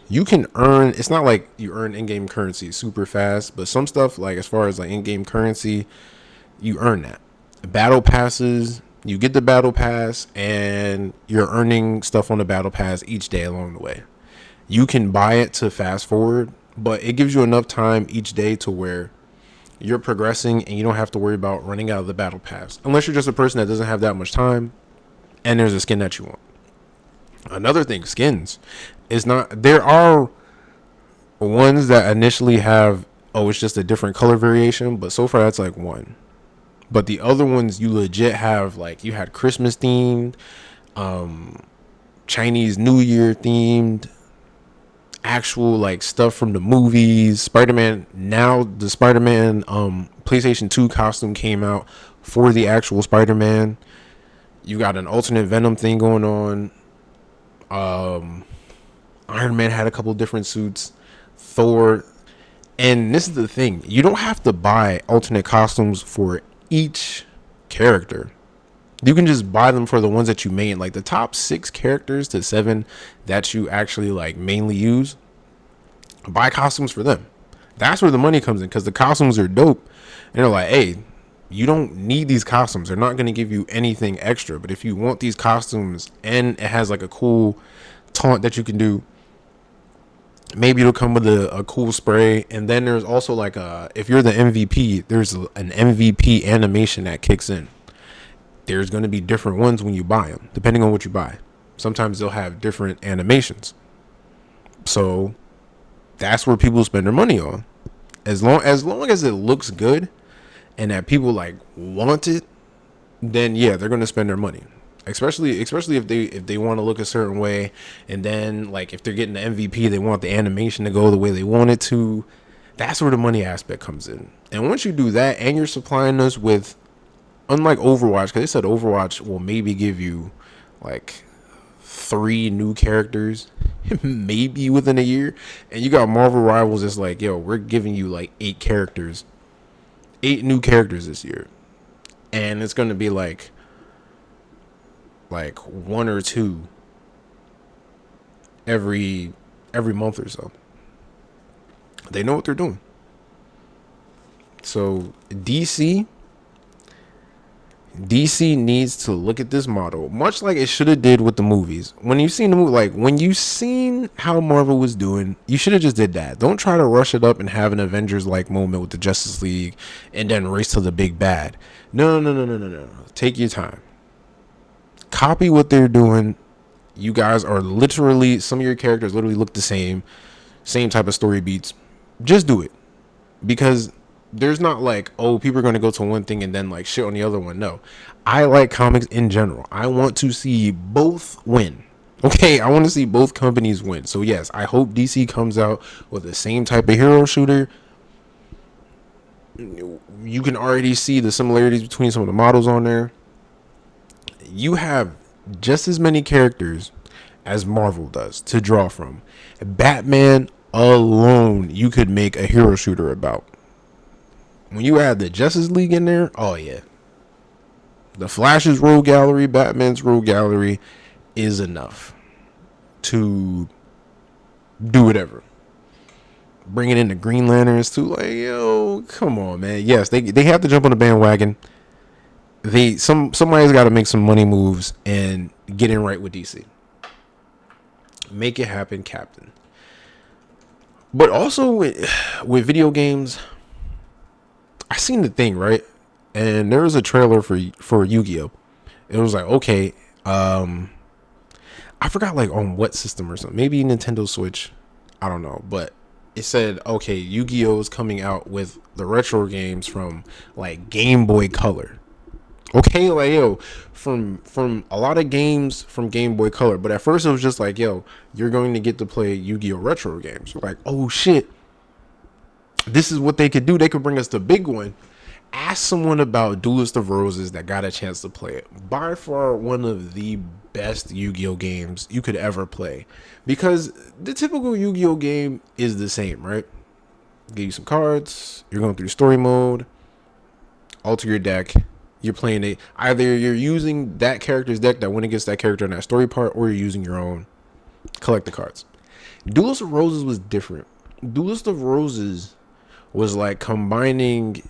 you can earn, it's not like you earn in-game currency super fast, but some stuff, like as far as like in-game currency, you earn that. Battle passes, you get the battle pass, and you're earning stuff on the battle pass each day along the way. You can buy it to fast forward, but it gives you enough time each day to where you're progressing and you don't have to worry about running out of the battle pass, unless you're just a person that doesn't have that much time and there's a skin that you want. Another thing, skins is not, there are ones that initially have, it's just a different color variation, but so far that's like one. But the other ones you legit have, like you had Christmas themed, Chinese New Year themed, actual like stuff from the movies. Spider-Man, now the Spider-Man PlayStation 2 costume came out for the actual Spider-Man. You got an alternate Venom thing going on. Iron Man had a couple different suits. Thor. And this is the thing, you don't have to buy alternate costumes for each character. You can just buy them for the ones that you main, like the top 6 characters to 7 that you actually like mainly use. Buy costumes for them. That's where the money comes in, because the costumes are dope. And they're like, hey, you don't need these costumes. They're not going to give you anything extra. But if you want these costumes and it has like a cool taunt that you can do, Maybe it'll come with a cool spray, and then there's also like if you're the MVP, there's an MVP animation that kicks in. There's going to be different ones when you buy them, depending on what you buy. Sometimes they'll have different animations. So that's where people spend their money on. As long as it looks good and that people like want it, then yeah, they're going to spend their money. Especially if they want to look a certain way, and then like if they're getting the MVP, they want the animation to go the way they want it to. That's where the money aspect comes in. And once you do that, and you're supplying us with, unlike Overwatch, because they said Overwatch will maybe give you like 3 new characters, maybe within a year, and you got Marvel Rivals. It's like, yo, we're giving you like 8 characters, 8 new characters this year, and it's gonna be like 1 or 2 every month or so. They know what they're doing. So DC needs to look at this model, much like it should have did with the movies. When you've seen the movie, like when you seen how Marvel was doing, you should have just did that. Don't try to rush it up and have an Avengers like moment with the Justice League and then race to the big bad. No. Take your time. Copy what they're doing. You guys are literally, some of your characters literally look the same type of story beats. Just do it, because there's not like, oh, people are going to go to one thing and then like shit on the other one. No, I like comics in general. I want to see both win. Okay, I want to see both companies win. So yes, I hope DC comes out with the same type of hero shooter. You can already see the similarities between some of the models on there. You have just as many characters as Marvel does to draw from. Batman alone, you could make a hero shooter about. When you add the Justice League in there, oh yeah. The Flash's rogue gallery, Batman's rogue gallery is enough to do whatever. Bringing in the Green Lanterns too, like, yo, come on, man. Yes, they have to jump on the bandwagon. Somebody's got to make some money moves and get in right with DC. Make it happen, Captain. But also with video games, I seen the thing, right? And there was a trailer for Yu-Gi-Oh! It was like, okay, I forgot like on what system or something. Maybe Nintendo Switch. I don't know. But it said, okay, Yu-Gi-Oh! Is coming out with the retro games from like Game Boy Color. Okay, like, yo, from a lot of games from Game Boy Color. But at first it was just like, yo, you're going to get to play Yu-Gi-Oh! Retro games. Like, oh shit. This is what they could do. They could bring us the big one. Ask someone about Duelist of Roses that got a chance to play it. By far one of the best Yu-Gi-Oh! Games you could ever play. Because the typical Yu-Gi-Oh! Game is the same, right? Give you some cards. You're going through story mode. Alter your deck. You're playing it. Either you're using that character's deck that went against that character in that story part, or you're using your own. Collect the cards. Duelist of Roses was different. Duelist of Roses was like combining.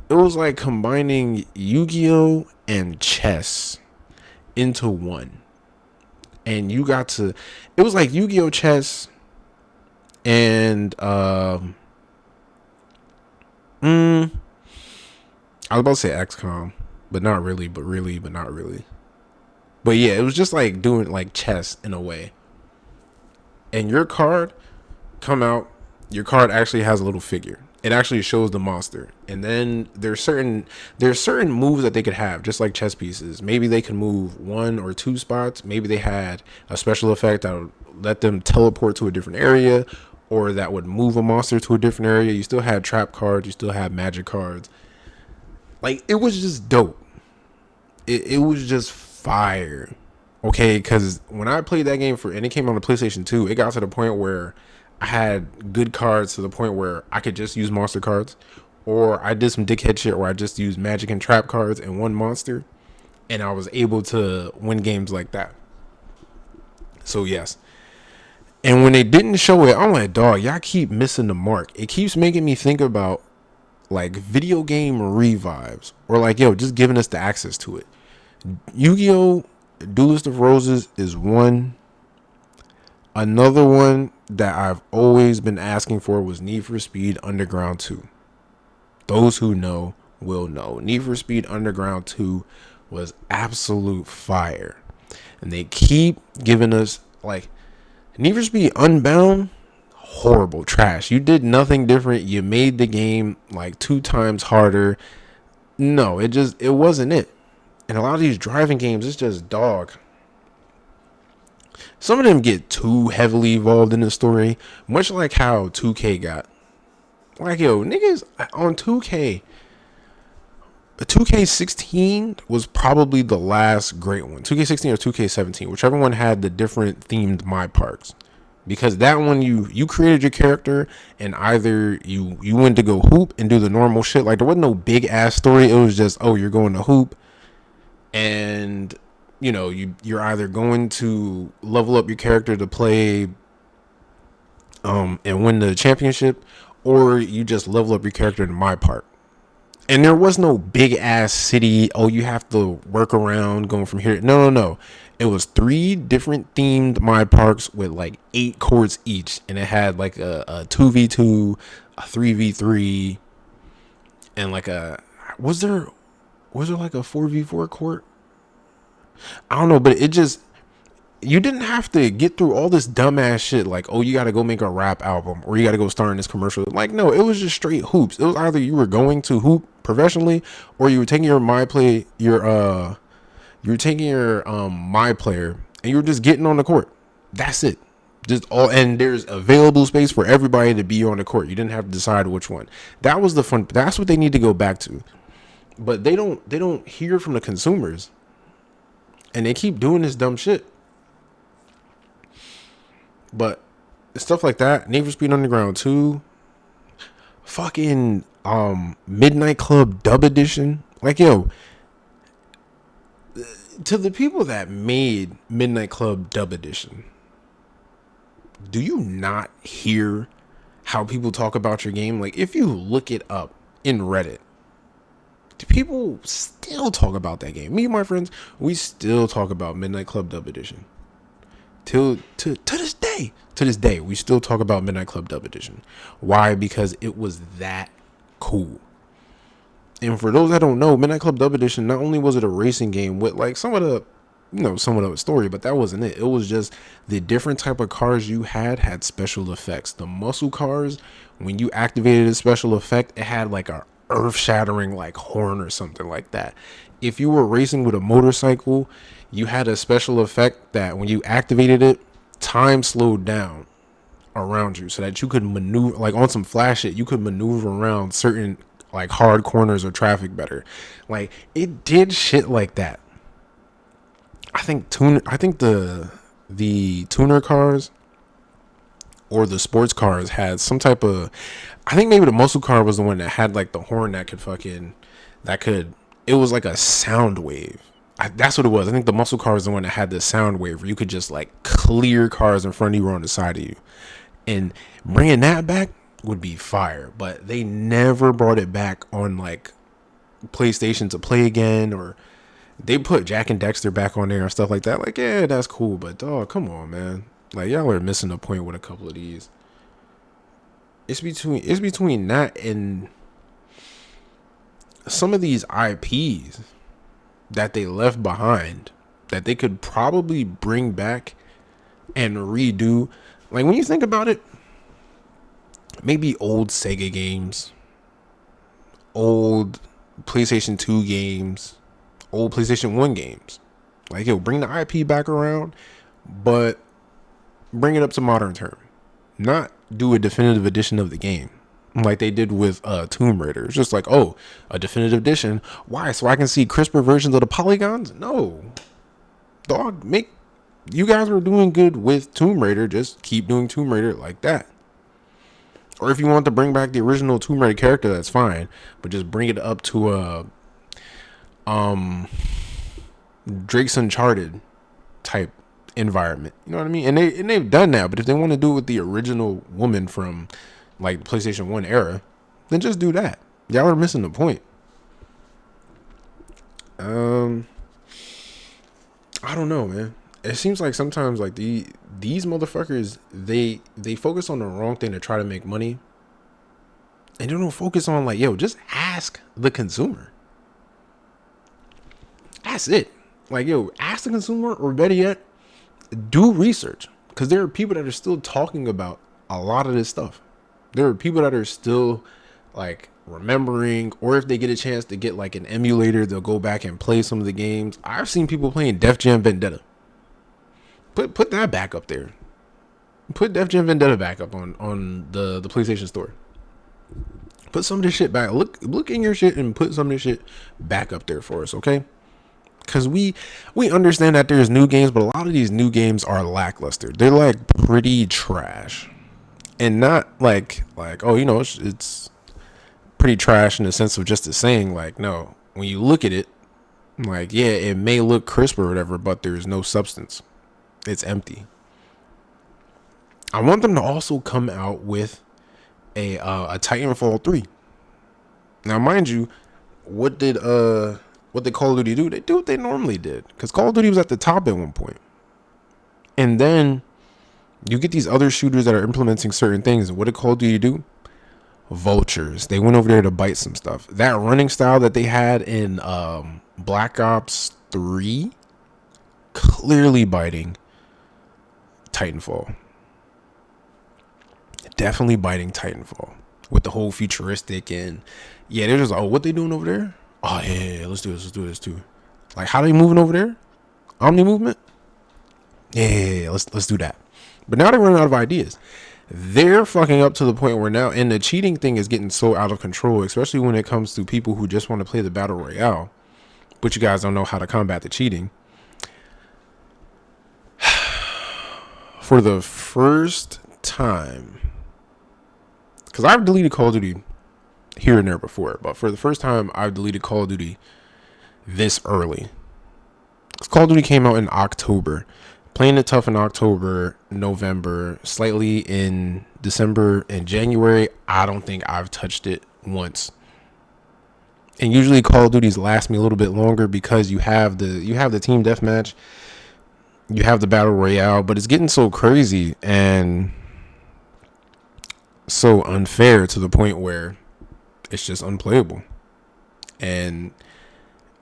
It was like combining Yu-Gi-Oh! And chess into one. And you got to. It was like Yu-Gi-Oh! Chess and I was about to say XCOM, but not really, but really, but not really. But yeah, it was just like doing like chess in a way. And your card come out, your card actually has a little figure. It actually shows the monster. And then there's certain moves that they could have, just like chess pieces. Maybe they can move 1 or 2 spots. Maybe they had a special effect that would let them teleport to a different area, or that would move a monster to a different area. You still had trap cards, you still had magic cards. Like, it was just dope. It was just fire. Okay, because when I played that game and it came on the PlayStation 2, it got to the point where I had good cards to the point where I could just use monster cards. Or I did some dickhead shit where I just used magic and trap cards and one monster. And I was able to win games like that. So, yes. And when they didn't show it, I'm like, dog, y'all keep missing the mark. It keeps making me think about like video game revives, or like, yo, just giving us the access to it. Yu-Gi-Oh! Duelist of Roses is one. Another one that I've always been asking for was Need for Speed Underground 2. Those who know will know. Need for Speed Underground 2 was absolute fire. And they keep giving us, like, Need for Speed Unbound, horrible trash. You did nothing different. You made the game like 2 times harder. No, it wasn't it. And a lot of these driving games, it's just dog. Some of them get too heavily involved in the story, much like how 2K got. Like, yo, niggas on 2K, 2K16 was probably the last great one. 2K16 or 2K17, whichever one had the different themed My Parks. Because that one, you created your character, and either you went to go hoop and do the normal shit. Like, there wasn't no big ass story. It was just, oh, you're going to hoop, and you know you're either going to level up your character to play and win the championship, or you just level up your character in My Park. And there was no big ass city. Oh, you have to work around going from here. No. It was 3 different themed My Parks with like 8 courts each, and it had like a 2v2, a 3v3, and like was there like a 4v4 court? I don't know, but it just, you didn't have to get through all this dumbass shit like, oh, you got to go make a rap album, or you got to go star in this commercial. Like, no, it was just straight hoops. It was either you were going to hoop professionally, or you were taking your my player, my player, and you were just getting on the court. That's it. Just all, and there's available space for everybody to be on the court. You didn't have to decide which one. That was the fun. That's what they need to go back to. But they don't hear from the consumers, and they keep doing this dumb shit. But stuff like that, Need for Speed Underground 2, fucking Midnight Club Dub Edition. Like, yo, to the people that made Midnight Club Dub Edition, do you not hear how people talk about your game? Like, if you look it up in Reddit, people still talk about that game. Me and my friends, we still talk about Midnight Club Dub Edition. To this day, we still talk about Midnight Club Dub Edition. Why? Because it was that cool. And for those that don't know, Midnight Club Dub Edition, not only was it a racing game with like some of the story, but that wasn't it. It was just the different type of cars you had special effects. The muscle cars, when you activated a special effect, it had like a earth-shattering like horn or something like that. If you were racing with a motorcycle, you had a special effect that when you activated it, time slowed down around you so that you could maneuver, like on some flash shit, you could maneuver around certain like hard corners or traffic better. Like, it did shit like that. I think the tuner cars or the sports cars had some type of, I think maybe the muscle car was the one that had like the horn that could it was like a sound wave. That's what it was. I think the muscle car was the one that had the sound wave where you could just like clear cars in front of you or on the side of you. And bringing that back would be fire. But they never brought it back on like PlayStation to play again, or they put Jack and Dexter back on there and stuff like that. Like, yeah, that's cool, but dog, come on, man. Like, y'all are missing the point with a couple of these. It's between that and some of these IPs that they left behind that they could probably bring back and redo. Like, when you think about it, maybe old Sega games, old PlayStation 2 games, old PlayStation 1 games. Like, yo, bring the IP back around, but bring it up to modern term. Not do a definitive edition of the game like they did with Tomb Raider. It's just like, oh, a definitive edition. Why? So I can see crisper versions of the polygons? No. Dog, you guys were doing good with Tomb Raider. Just keep doing Tomb Raider like that. Or if you want to bring back the original Tomb Raider character, that's fine. But just bring it up to a Drake's Uncharted type environment. You know what I mean? And they've done that. But if they want to do it with the original woman from like the PlayStation 1 era, then just do that. Y'all are missing the point. I don't know, man. it seems like sometimes like these motherfuckers they focus on the wrong thing to try to make money, and they don't focus on like, yo, just ask the consumer. That's it. Like, yo, ask the consumer, or better yet, do research, because there are people that are still talking about a lot of this stuff. There are people that are still like remembering, or if they get a chance to get like an emulator, they'll go back and play some of the games. I've seen people playing Def Jam Vendetta. Put that back up there. Put Def Jam Vendetta back up on the PlayStation Store. Put some of this shit back. Look in your shit and put some of this shit back up there for us, okay? Because we understand that there's new games, but a lot of these new games are lackluster. They're like pretty trash, and not like oh, you know, it's pretty trash in the sense of just the saying. Like, no, when you look at it, like, yeah, it may look crisp or whatever, but there's no substance. It's empty. I want them to also come out with a Titanfall 3. Now, mind you, what did Call of Duty do? They do what they normally did, because Call of Duty was at the top at one point. And then you get these other shooters that are implementing certain things. And what did Call of Duty do? Vultures. They went over there to bite some stuff. That running style that they had in Black Ops 3, clearly biting Titanfall. Definitely biting Titanfall. With the whole futuristic, and yeah, they're just, oh, what they doing over there? Oh yeah, let's do this too. Like, how they moving over there? Omni movement? Yeah, let's do that. But now they're running out of ideas. They're fucking up to the point where now, and the cheating thing is getting so out of control, especially when it comes to people who just want to play the battle royale, but you guys don't know how to combat the cheating. For the first time, because I've deleted Call of Duty here and there before, but for the first time, I've deleted Call of Duty this early. Because Call of Duty came out in October. Playing it tough in October, November, slightly in December and January. I don't think I've touched it once. And usually Call of Duty's last me a little bit longer, because you have the team deathmatch, you have the battle royale, but it's getting so crazy and so unfair to the point where it's just unplayable. And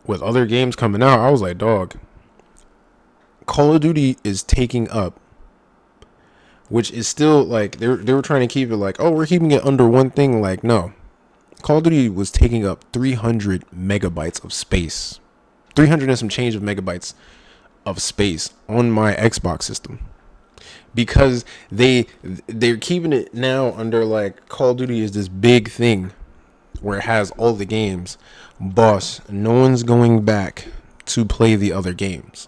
with other games coming out, I was like, dog, Call of Duty is taking up, which is still like, they were trying to keep it like, oh, we're keeping it under one thing. Like, no, Call of Duty was taking up 300 megabytes of space, 300 and some change of megabytes of space on my Xbox system, because they're keeping it now under like, Call of Duty is this big thing where it has all the games. Boss, no one's going back to play the other games.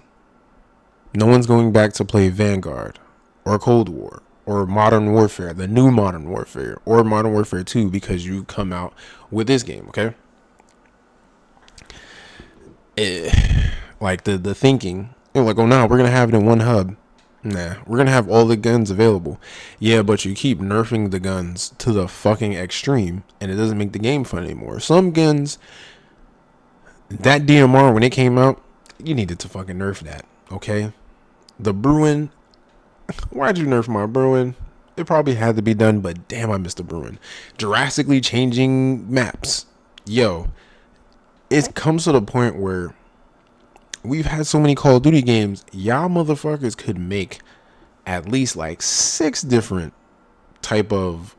No one's going back to play Vanguard or Cold War or Modern Warfare, the new Modern Warfare, or Modern Warfare 2, because you come out with this game, okay? Like the thinking, you're like, oh no, we're gonna have it in one hub. Nah, we're gonna have all the guns available. Yeah, but you keep nerfing the guns to the fucking extreme, and it doesn't make the game fun anymore. Some guns, that DMR when it came out, you needed to fucking nerf that, okay? The Bruin, why'd you nerf my Bruin? It probably had to be done, but damn, I missed the Bruin. Drastically changing maps. Yo, it comes to the point where we've had so many Call of Duty games, y'all motherfuckers could make at least like 6 different type of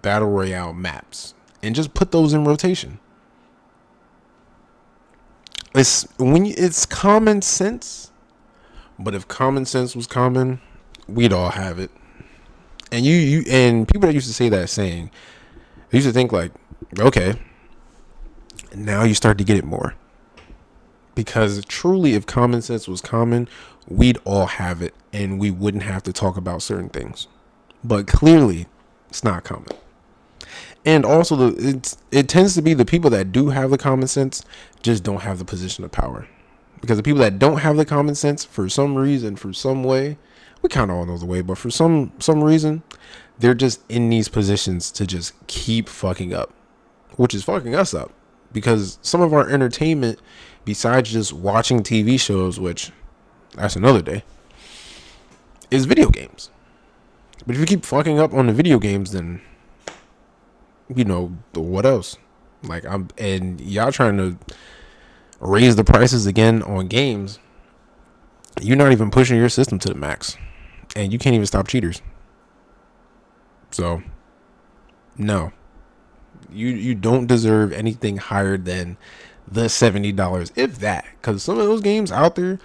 battle royale maps and just put those in rotation. It's common sense, but if common sense was common, we'd all have it. And you and people that used to say that saying, they used to think like, okay, now you start to get it more. Because truly, if common sense was common, we'd all have it, and we wouldn't have to talk about certain things. But clearly, it's not common. And also, it tends to be the people that do have the common sense just don't have the position of power. Because the people that don't have the common sense, for some reason, for some way, we kind of all know the way, but for some reason, they're just in these positions to just keep fucking up, which is fucking us up. Because some of our entertainment, besides just watching TV shows, which that's another day, is video games. But if you keep fucking up on the video games, then what else? Like and y'all trying to raise the prices again on games. You're not even pushing your system to the max, and you can't even stop cheaters. So, no, you don't deserve anything higher than the $70, if that. Because some of those games out there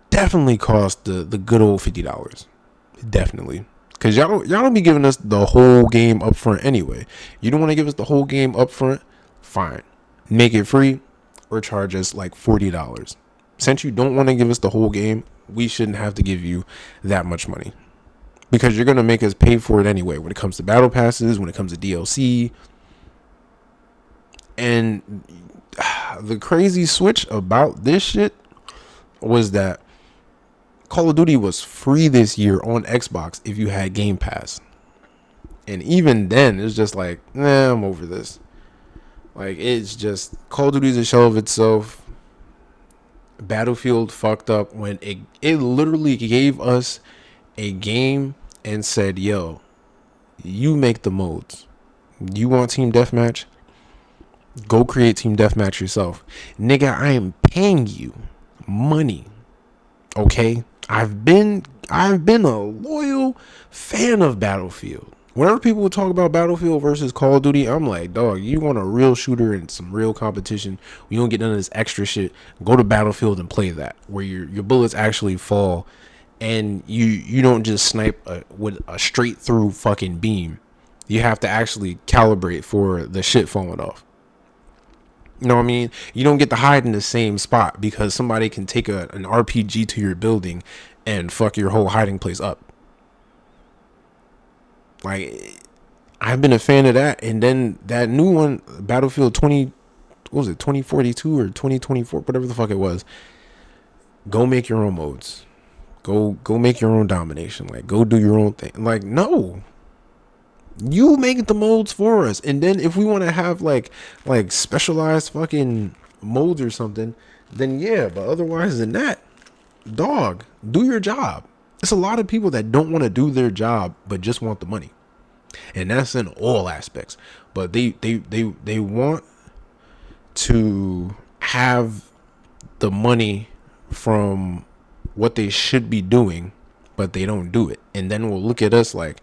definitely cost the good old $50. Definitely. Because y'all don't be giving us the whole game up front anyway. You don't want to give us the whole game up front? Fine. Make it free or charge us like $40. Since you don't want to give us the whole game, we shouldn't have to give you that much money. Because you're going to make us pay for it anyway when it comes to battle passes, when it comes to DLC. And the crazy switch about this shit was that Call of Duty was free this year on Xbox if you had Game Pass. And even then, it's just like, nah, I'm over this. Like, it's just, Call of Duty is a shell of itself. Battlefield fucked up when it literally gave us a game and said, yo, you make the modes. You want Team Deathmatch? Go create Team Deathmatch yourself. Nigga, I am paying you money. Okay? I've been a loyal fan of Battlefield. Whenever people would talk about Battlefield versus Call of Duty, I'm like, dog, you want a real shooter and some real competition. We don't get none of this extra shit. Go to Battlefield and play that, where your bullets actually fall, and you don't just snipe with a straight through fucking beam. You have to actually calibrate for the shit falling off. You know what I mean? You don't get to hide in the same spot because somebody can take an RPG to your building and fuck your whole hiding place up. Like, I've been a fan of that. And then that new one, Battlefield 2042 or 2024, whatever the fuck it was. Go make your own modes. Go make your own domination. Like, go do your own thing. Like, no. You make the modes for us. And then if we want to have like specialized fucking modes or something, then yeah. But otherwise than that, dog, do your job. It's a lot of people that don't want to do their job but just want the money. And that's in all aspects. But they want to have the money from what they should be doing, but they don't do it. And then we'll look at us like,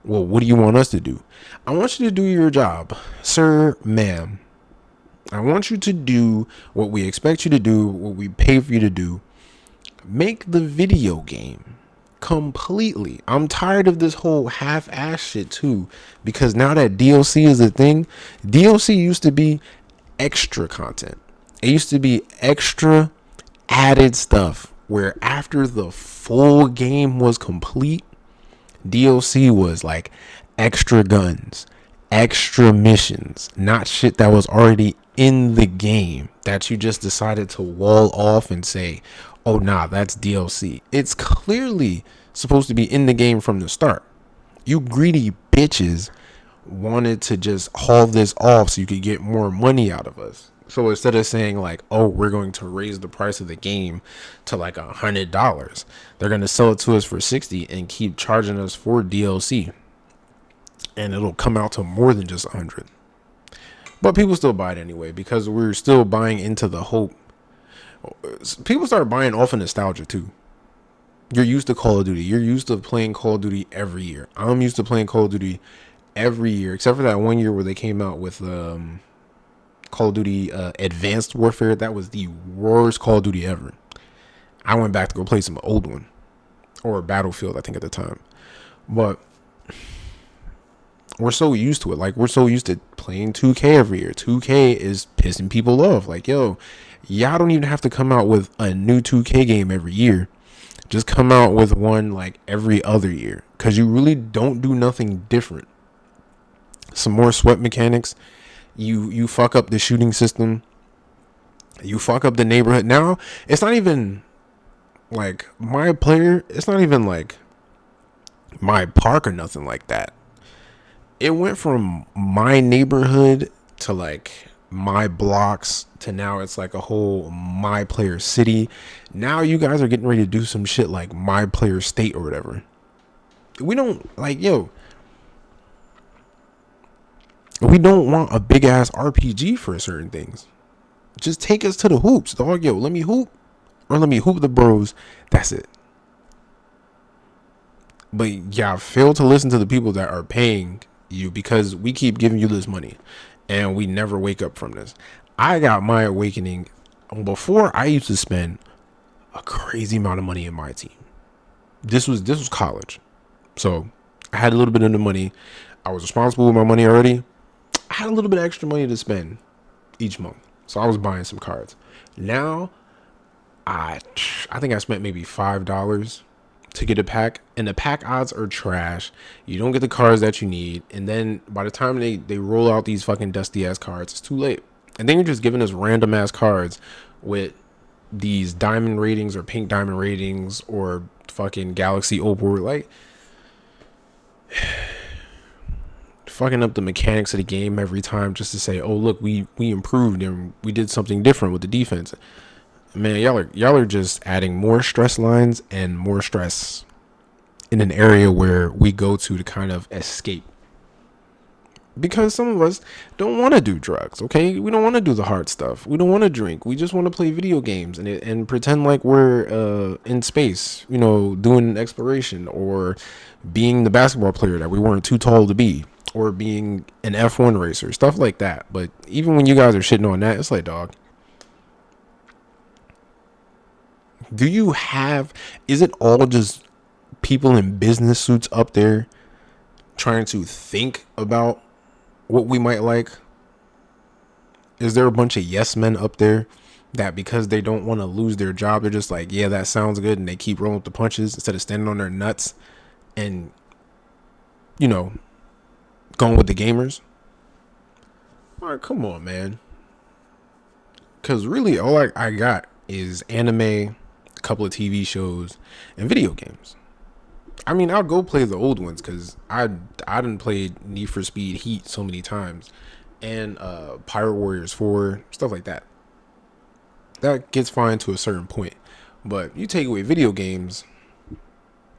well, what do you want us to do? I want you to do your job, sir, ma'am. I want you to do what we expect you to do, what we pay for you to do. Make the video game completely. I'm tired of this whole half-ass shit too, because now that DLC is a thing, DLC used to be extra content. It used to be extra added stuff where after the full game was complete, DLC was like extra guns, extra missions, not shit that was already in the game that you just decided to wall off and say, oh nah, that's DLC. It's clearly supposed to be in the game from the start. You greedy bitches wanted to just haul this off so you could get more money out of us. So instead of saying like, oh, we're going to raise the price of the game to like $100, they're going to sell it to us for $60 and keep charging us for DLC. And it'll come out to more than just $100. But people still buy it anyway because we're still buying into the hope. People start buying off of nostalgia too. You're used to Call of Duty. You're used to playing Call of Duty every year. I'm used to playing Call of Duty every year, except for that one year where they came out with Call of Duty Advanced Warfare. That was the worst Call of Duty ever. I went back to go play some old one, or Battlefield, I think at the time. But we're so used to it. Like, we're so used to playing 2K every year. 2K is pissing people off. Like, yo, y'all don't even have to come out with a new 2K game every year. Just come out with one like every other year, because you really don't do nothing different. Some more sweat mechanics. You fuck up the shooting system. You fuck up the neighborhood. Now, it's not even like my player. It's not even like my park or nothing like that. It went from my neighborhood to like my blocks to now it's like a whole my player city. Now you guys are getting ready to do some shit like my player state or whatever. We don't like, yo, we don't want a big ass RPG for certain things. Just take us to the hoops, dog. Yo, let me hoop or let me hoop the bros. That's it. But yeah, fail to listen to the people that are paying you because we keep giving you this money and we never wake up from this. I got my awakening before. I used to spend a crazy amount of money in my team. This was college. So I had a little bit of the money. I was responsible with my money already. I had a little bit of extra money to spend each month. So I was buying some cards. Now I think I spent maybe $5 to get a pack, and the pack odds are trash. You don't get the cards that you need, and then by the time they roll out these fucking dusty ass cards, it's too late. And then you're just giving us random ass cards with these diamond ratings or pink diamond ratings or fucking galaxy opal, like fucking up the mechanics of the game every time just to say, oh look, we improved and we did something different with the defense. Man, y'all are just adding more stress lines and more stress in an area where we go to kind of escape. Because some of us don't want to do drugs, okay? We don't want to do the hard stuff. We don't want to drink. We just want to play video games and pretend like we're in space, doing exploration or being the basketball player that we weren't too tall to be or being an F1 racer, stuff like that. But even when you guys are shitting on that, it's like, dog, is it all just people in business suits up there trying to think about what we might like? Is there a bunch of yes men up there that because they don't want to lose their job, they're just like, yeah, that sounds good, and they keep rolling with the punches instead of standing on their nuts and going with the gamers? All right, come on, man. Because really all I got is anime, a couple of TV shows, and video games. I mean, I'll go play the old ones because I done played Need for Speed Heat so many times, and Pirate Warriors 4, stuff like that. That gets fine to a certain point, but you take away video games,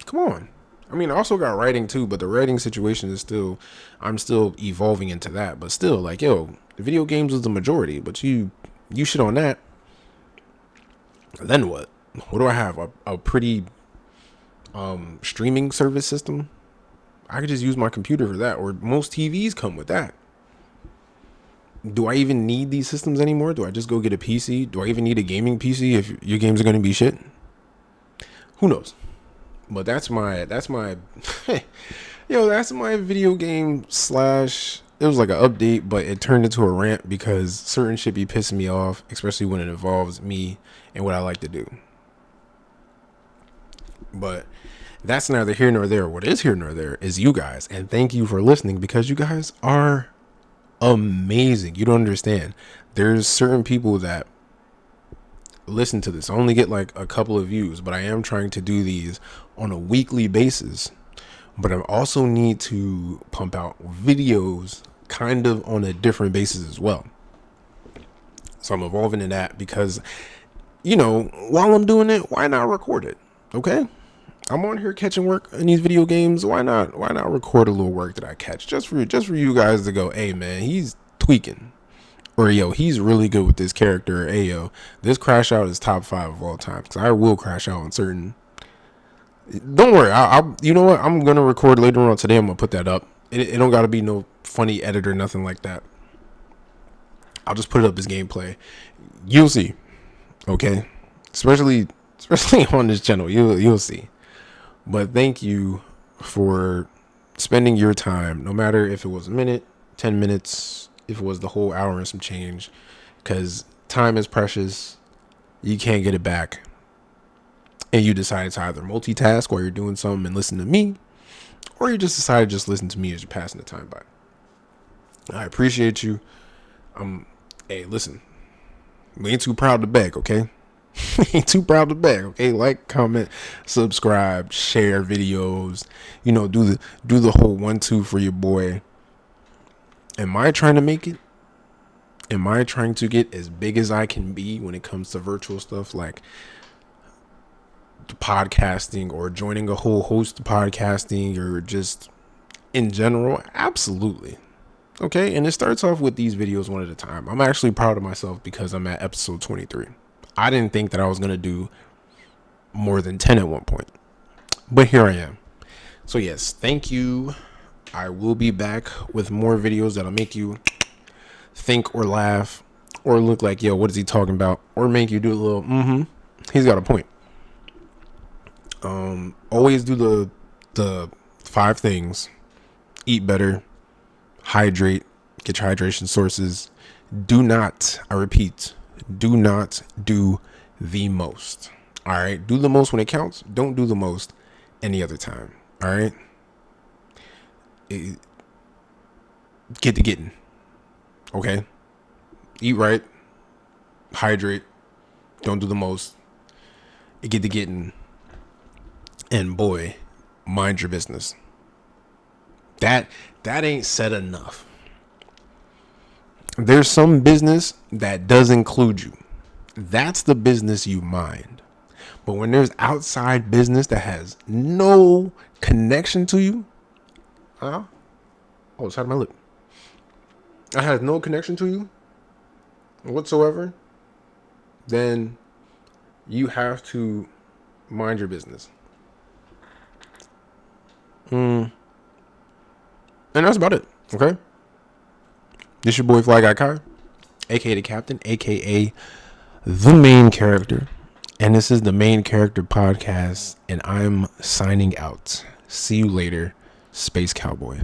come on. I mean, I also got writing too, but the writing situation is I'm still evolving into that. But still, like, yo, the video games is the majority, but you shit on that. Then what? What do I have? A pretty streaming service system? I could just use my computer for that, or most TVs come with that. Do I even need these systems anymore? Do I just go get a PC? Do I even need a gaming PC if your games are going to be shit? Who knows? But that's my that's my video game slash. It was like an update, but it turned into a rant because certain shit be pissing me off, especially when it involves me and what I like to do. But that's neither here nor there. What is here nor there is you guys. And thank you for listening because you guys are amazing. You don't understand. There's certain people that listen to this. I only get like a couple of views, but I am trying to do these on a weekly basis. But I also need to pump out videos kind of on a different basis as well. So I'm evolving in that because, while I'm doing it, why not record it? Okay? I'm on here catching work in these video games. Why not record a little work that I catch just for you guys to go, hey man, he's tweaking. Or yo, he's really good with this character. Hey yo, this crash out is top 5 of all time. Because I will crash out on certain. Don't worry, you know what? I'm gonna record later on today. I'm gonna put that up. It don't gotta be no funny edit or nothing like that. I'll just put it up as gameplay. You'll see. Okay, especially on this channel, you'll see. But thank you for spending your time, no matter if it was a minute, 10 minutes, if it was the whole hour and some change, because time is precious. You can't get it back. And you decide to either multitask while you're doing something and listen to me, or you just decide to just listen to me as you're passing the time by. I appreciate you. Hey, listen, we ain't too proud to beg, okay? Ain't too proud to beg, okay? Like, comment, subscribe, share videos. Do the whole 1-2 for your boy. Am I trying to make it? Am I trying to get as big as I can be when it comes to virtual stuff like podcasting or joining a whole host of podcasting or just in general? Absolutely. Okay, and it starts off with these videos one at a time. I'm actually proud of myself because I'm at episode 23. I didn't think that I was going to do more than 10 at one point, but here I am. So yes, thank you. I will be back with more videos that'll make you think or laugh or look like, yo, what is he talking about? Or make you do a little, he's got a point. Always do the 5 things. Eat better, hydrate, get your hydration sources. Do not, I repeat, do not do the most. All right, do the most when it counts. Don't do the most any other time. All right, get to getting. Okay, eat right, hydrate, don't do the most. Get to getting, and boy, mind your business. That ain't said enough. There's some business that does include you. That's the business you mind. But when there's outside business that has no connection to you, it's out of my lip. That has no connection to you whatsoever, then you have to mind your business. And that's about it. Okay. This your boy Fly Guy Kai, aka the Captain, aka the main character. And this is the Main Character Podcast, and I'm signing out. See you later, Space Cowboy.